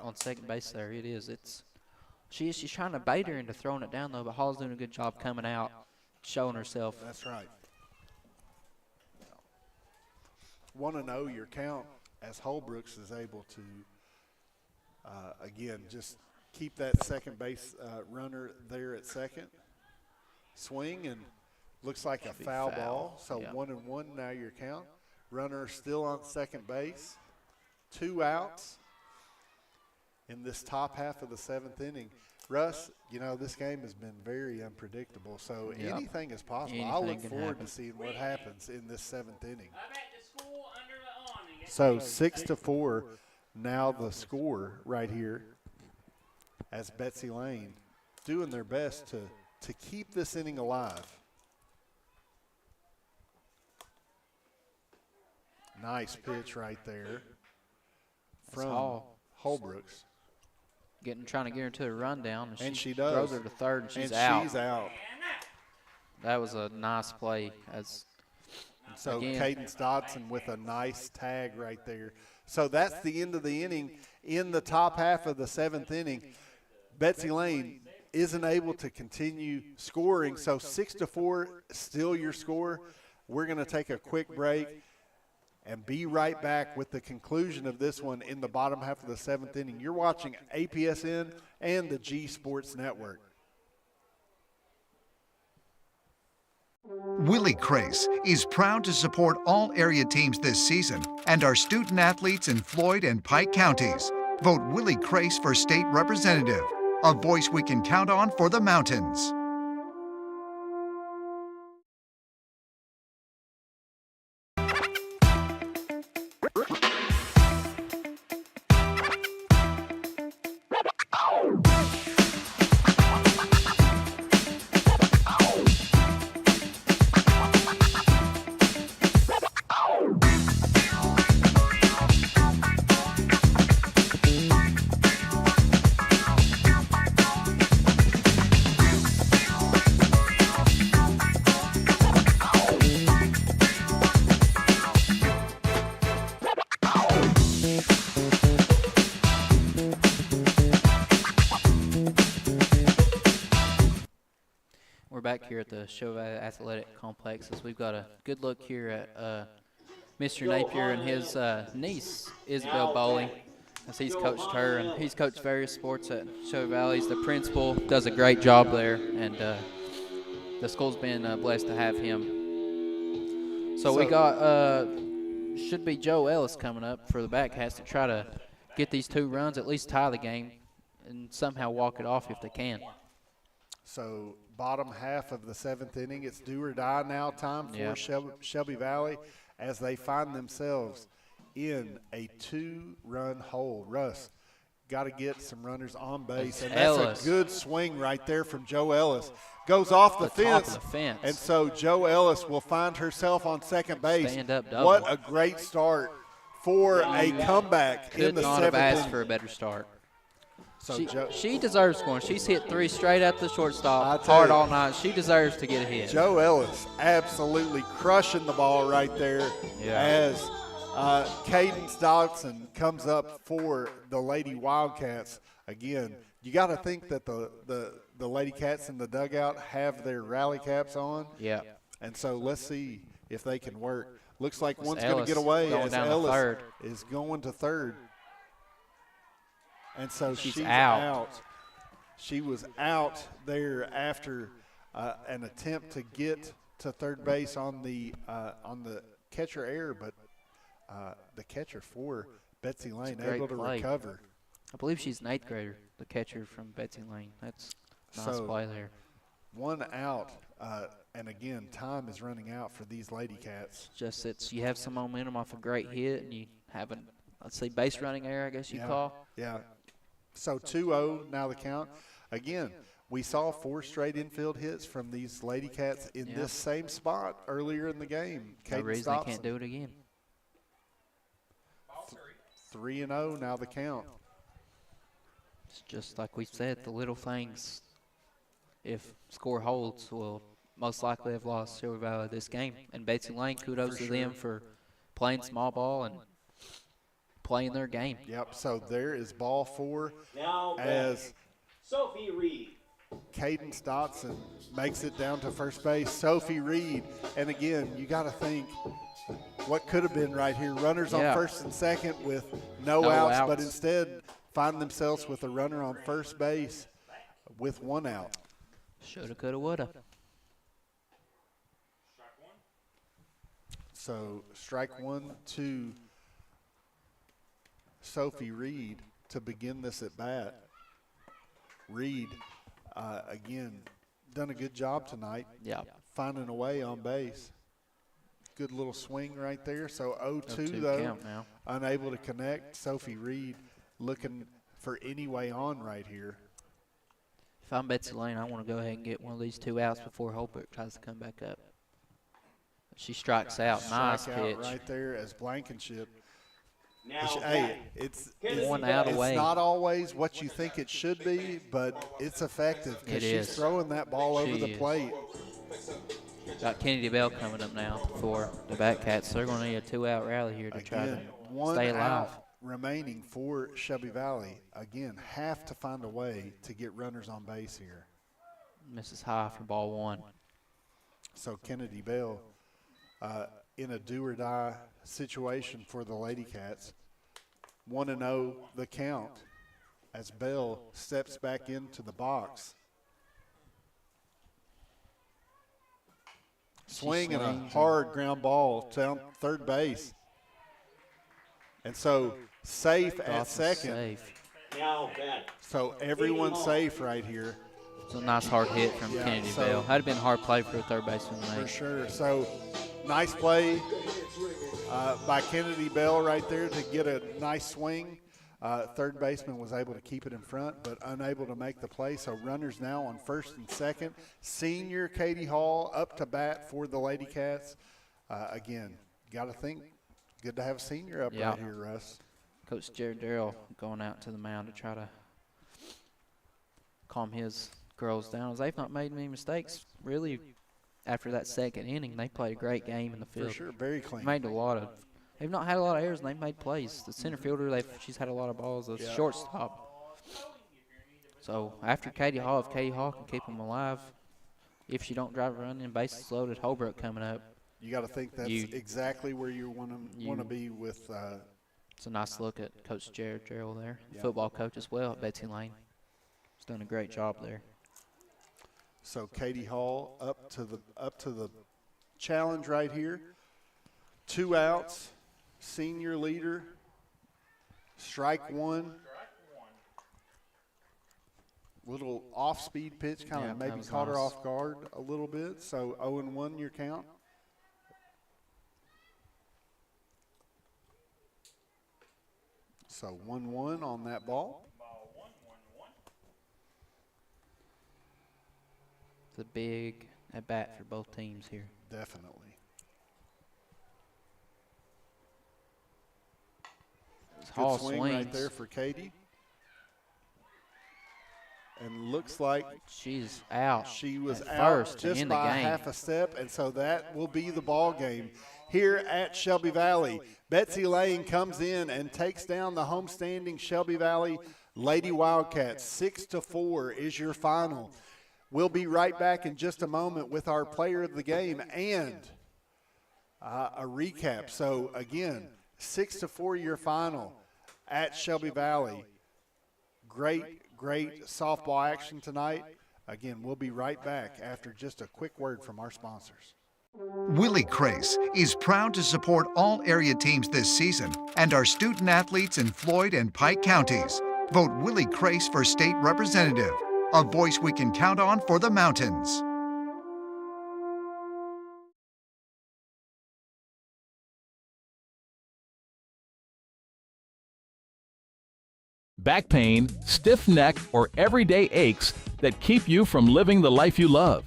on second base there. It is. She's trying to bait her into throwing it down, though, but Hall's doing a good job coming out, showing herself. That's right. Want to know your count as Holbrooks is able to, again, just keep that second base runner there at second. Swing, and looks like a foul ball. So 1-1 now your count. Runner still on second base. 2 outs in this top half of the 7th inning. Russ, you know, this game has been very unpredictable, so anything is possible. I'll look forward to seeing what happens in this 7th inning. So 6-4, now the score right here as Betsy Layne doing their best to keep this inning alive. Nice pitch right there from Holbrooks. Trying to get her to a rundown, and she does. Throws her to third, and she's out. That was a nice play. So Cadence Dodson with a nice tag right there. So that's the end of the inning. In the top half of the 7th inning, Betsy Layne isn't able to continue scoring. So 6-4, still your score. We're going to take a quick break and be right back with the conclusion of this one in the bottom half of the 7th inning. You're watching APSN and the G Sports Network. Willie Crace is proud to support all area teams this season and our student athletes in Floyd and Pike counties. Vote Willie Crace for state representative, a voice we can count on for the mountains. Back here at the Shelby Athletic Complex as we've got a good look here at Mr. Napier and his niece, Isabel Bowling, as he's coached her, and he's coached various sports at Shelby Valley. He's the principal, does a great job there, and the school's been blessed to have him. So we got, should be Joe Ellis coming up for the Batcats to try to get these 2 runs, at least tie the game, and somehow walk it off if they can. So bottom half of the 7th inning, it's do or die now time for Shelby Valley as they find themselves in a 2-run hole. Russ, got to get some runners on base, and that's a good swing right there from Joe Ellis. Goes off the fence, and so Joe Ellis will find herself on second base. Stand-up double. What a great start for a comeback in the 7th inning. Could not have asked for a better start. So she deserves scoring. She's hit 3 straight at the shortstop, hard all night. She deserves to get a hit. Joe Ellis absolutely crushing the ball right there as Cadence Dodson comes up for the Lady Wildcats. Again, you got to think that the Lady Cats in the dugout have their rally caps on. Yeah. And so let's see if they can work. Looks like one's going to get away as Ellis is going to third. And so she's out. She was out there after an attempt to get to third base on the catcher error, but the catcher for Betsy Layne able to recover. I believe she's an 8th grader, the catcher from Betsy Layne. That's a nice play there. 1 out, and again, time is running out for these Lady Cats. Just that you have some momentum off a great hit, and you have let's say, base running error, I guess you'd call. Yeah. So 2-0 now the count. Again, We saw 4 straight infield hits from these Lady Cats in this same spot earlier in the game. No reason they can't do it again. 3-0 now the count. It's just like we said, the little things, if score holds, will most likely have lost Shelby Valley this game. And Betsy Layne, kudos to them for playing small ball and playing their game. Yep, so there is ball 4 Now as Sophie Reed. Cadence Dotson makes it down to first base. Sophie Reed, and again, you got to think what could have been right here. Runners on first and second with no outs, but instead find themselves with a runner on first base with 1 out. Shoulda, coulda, woulda. So strike 1 to Sophie Reed to begin this at bat. Reed, again, done a good job tonight. Yeah. Finding a way on base. Good little swing right there. So 0-2 though, count now. unable to connect. Sophie Reed looking for any way on right here. If I'm Betsy Layne, I want to go ahead and get one of these 2 outs before Holbrook tries to come back up. She strikes out. Nice pitch. Right there as Blankenship. Now Hey, it's 1 out away. It's not always what you think it should be, but it's effective because she's throwing that ball over the plate. Got Kennedy Bell coming up now for the Batcats. So they're going to need a 2-out rally here to try to stay alive. Out remaining for Shelby Valley. Again, have to find a way to get runners on base here. Misses high for ball 1. So Kennedy Bell in a do-or-die situation for the Lady Cats. 1-0 the count as Bell steps back into the box. Swing and a hard ground ball down third base. And so safe at second. Safe. Now bat. So everyone's safe right here. It's a nice hard hit from Kennedy Bell. That'd have been a hard play for a third baseman to make. For sure. So nice play by Kennedy Bell right there to get a nice swing. Third baseman was able to keep it in front, but unable to make the play. So runners now on first and second. Senior Katie Hall up to bat for the Lady Cats. Again, got to think, good to have a senior up right here, Russ. Coach Jared Darrell going out to the mound to try to calm his girls down. As they've not made many mistakes, really, after that second inning. They played a great game in the field. For sure, very clean. They've not had a lot of errors, and they've made plays. The center fielder, she's had a lot of balls. The shortstop. So after Katie Hall, if Katie Hall can keep them alive, if she don't drive a run in, bases loaded, Holbrook coming up. You got to think that's exactly where you want to be with. It's a nice look at Coach Jared Gerald there, the football coach as well at Betsy Layne. He's done a great job there. So Katie Hall up to the challenge right here. 2 outs, senior leader. Strike 1. Little off-speed pitch, kind of maybe caught her off guard a little bit. So 0-1 your count. So 1-1 on that ball. It's a big at-bat for both teams here. Definitely. Good swing right there for Katie. And looks like she's out. She was out first just by half a step, and so that will be the ball game here at Shelby Valley. Betsy Layne comes in and takes down the homestanding Shelby Valley Lady Wildcats. 6-4 is your final. We'll be right back in just a moment with our player of the game and a recap. So again, 6-4 your final at Shelby Valley. Great softball action tonight. Again, we'll be right back after just a quick word from our sponsors. Willie Crace is proud to support all area teams this season and our student athletes in Floyd and Pike counties. Vote Willie Crace for state representative, a voice we can count on for the mountains. Back pain, stiff neck, or everyday aches that keep you from living the life you love.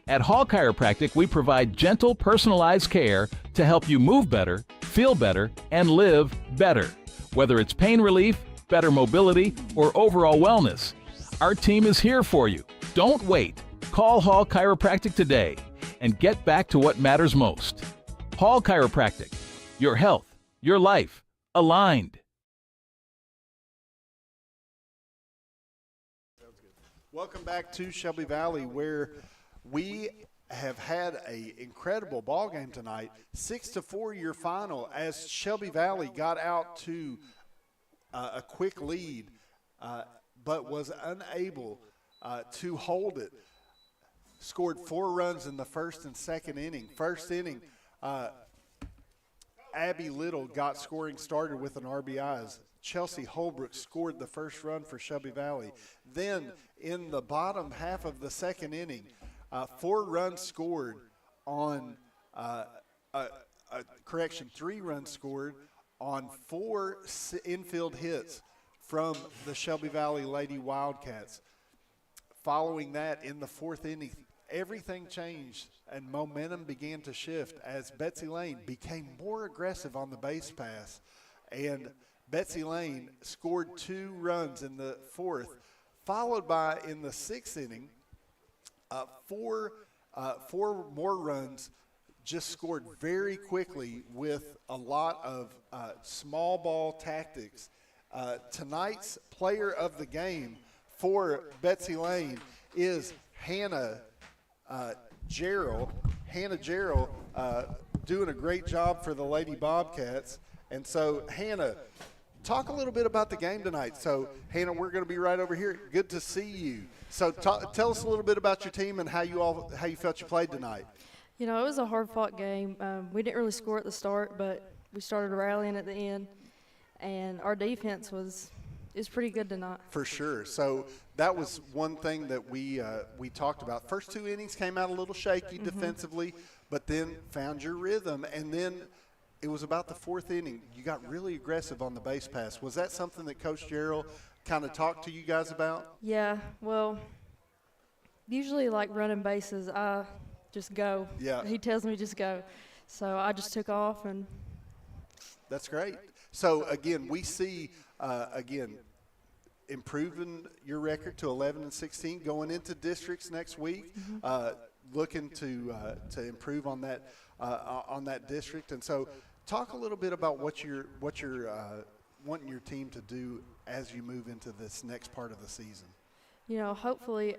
At Hall Chiropractic, we provide gentle, personalized care to help you move better, feel better, and live better. Whether it's pain relief, better mobility, or overall wellness, our team is here for you. Don't wait. Call Hall Chiropractic today and get back to what matters most. Hall Chiropractic. Your health, your life, aligned. Welcome back to Shelby Valley, where we have had an incredible ball game tonight. 6-4 your final as Shelby Valley got out to a quick lead, but was unable to hold it. Scored 4 runs in the first and second inning. First inning, Abby Little got scoring started with an RBIs. Chelsea Holbrook scored the first run for Shelby Valley. Then in the bottom half of the second inning, 4 runs scored on, 3 runs scored on 4 infield hits from the Shelby Valley Lady Wildcats. Following that, in the 4th inning, everything changed and momentum began to shift as Betsy Layne became more aggressive on the base pass. And Betsy Layne scored 2 runs in the 4th, followed by, in the 6th inning, 4 more runs just scored very quickly with a lot of small ball tactics. Tonight's player of the game for Betsy Layne is Hannah Gerald. Hannah Gerald doing a great job for the Lady Bobcats. And so, Hannah, talk a little bit about the game tonight. So, Hannah, we're going to be right over here. Good to see you. So, tell us a little bit about your team and how you felt you played tonight. You know, it was a hard-fought game. We didn't really score at the start, but we started rallying at the end, and our defense is pretty good tonight. For sure. So that was one thing that we talked about. First 2 innings came out a little shaky defensively, but then found your rhythm, and then it was about the 4th inning. You got really aggressive on the base pass. Was that something that Coach Gerald kind of talked to you guys about? Yeah, well, usually like running bases, I just go. Yeah. He tells me just go. So I just took off, and that's great. So, again, we see, improving your record to 11-16, going into districts next week, looking to improve on that district. And so, talk a little bit about what you're wanting your team to do as you move into this next part of the season. You know, hopefully,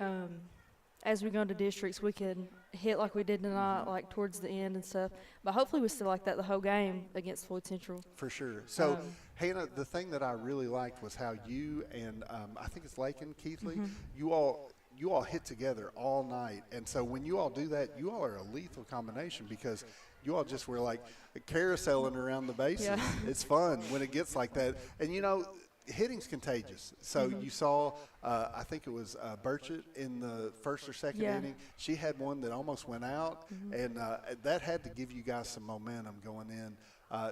as we go into districts, we can hit like we did tonight, like towards the end and stuff. But hopefully, we still like that the whole game against Floyd Central. For sure. So, Hannah, the thing that I really liked was how you and I think it's Layne Keithley, you all hit together all night. And so when you all do that, you all are a lethal combination because you all just were like carouseling around the bases. Yeah. It's fun when it gets like that. And, you know, hitting's contagious. So you saw, I think it was Burchett in the first or second inning. She had one that almost went out, and that had to give you guys some momentum going in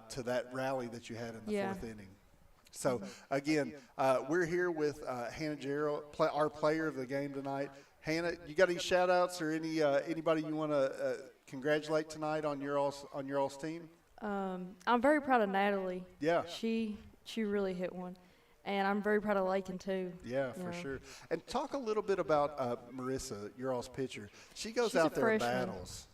to that rally that you had in the 4th inning. So, again, we're here with Hannah Gerald, our player of the game tonight. Hannah, you got any shout-outs or anybody you want to congratulate tonight on your all's team? I'm very proud of Natalie. Yeah. She really hit one. And I'm very proud of Layne, too. Yeah, for sure. And talk a little bit about Marissa, your all's pitcher. She's She's out there and freshman. battles.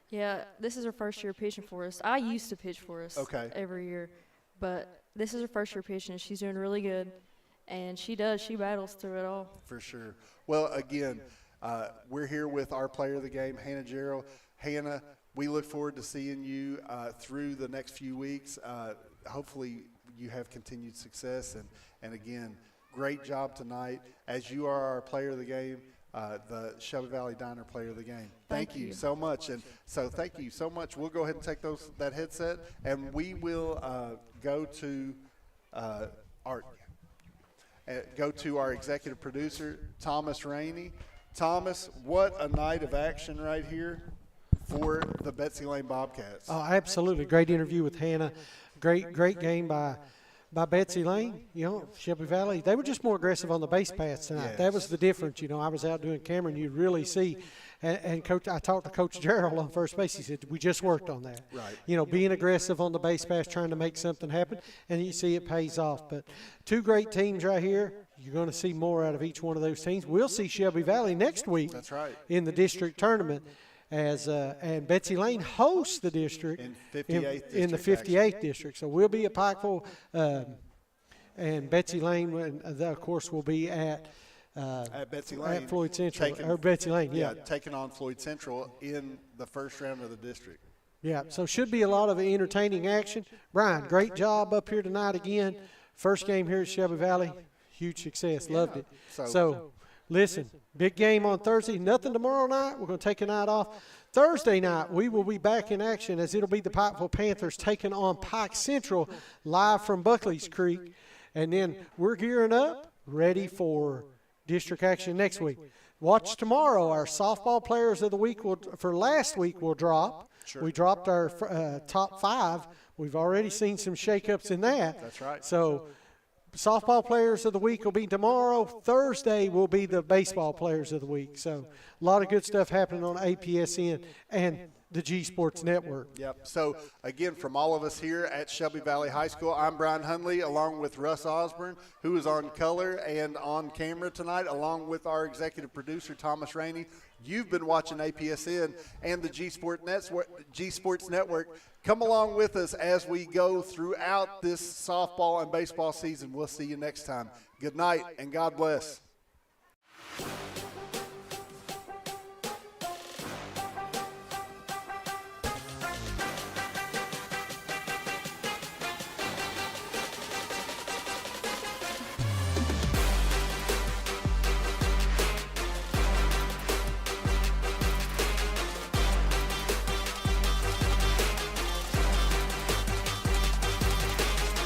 Yeah, this is her first year pitching for us. I used to pitch for us every year. But this is her first year pitching. She's doing really good. And she battles through it all. For sure. Well, again, we're here with our player of the game, Hannah Gerald. Hannah, we look forward to seeing you through the next few weeks. Hopefully you have continued success. And again, great job tonight. As you are our player of the game, the Shelby Valley Diner player of the game. Thank you so much. And so thank you so much. We'll go ahead and take that headset, and we will go to our executive producer, Thomas Rainey. Thomas, what a night of action right here for the Betsy Layne Bobcats. Oh, absolutely. Great interview with Hannah. Great game by by Betsy Layne. Shelby Valley, they were just more aggressive on the base paths tonight. Yes. That was the difference. I was out doing Cameron. You really see. And Coach, I talked to Coach Gerald on first base. He said, we just worked on that. Right. Being aggressive on the base pass, trying to make something happen, and you see it pays off. But two great teams right here. You're going to see more out of each one of those teams. We'll see Shelby Valley next week. That's right. In the district tournament. And Betsy Layne hosts the district in the 58th district. So we'll be at Pikeville, and Betsy Layne, of course, will be at Betsy Layne, at Floyd Central, or Betsy Layne, taking on Floyd Central in the first round of the district. Yeah, so should be a lot of entertaining action. Brian, great job up here tonight again. First game here at Shelby Valley, huge success, loved it. So listen, big game on Thursday, nothing tomorrow night. We're going to take a night off. Thursday night, we will be back in action as it'll be the Pikeville Panthers taking on Pike Central live from Buckley's Creek. And then we're gearing up, ready for district action next week. Watch tomorrow. Our softball players of the week for last week will drop. Sure. We dropped our top 5. We've already seen some shakeups in that. That's right. So softball players of the week will be tomorrow. Thursday will be the baseball players of the week. So a lot of good stuff happening on APSN and the G Sports Network. Yep. So, again, from all of us here at Shelby Valley High School, I'm Brian Hundley, along with Russ Osborne, who is on color and on camera tonight, along with our executive producer, Thomas Rainey. You've been watching APSN and the G Sports Network. Come along with us as we go throughout this softball and baseball season. We'll see you next time. Good night, and God bless.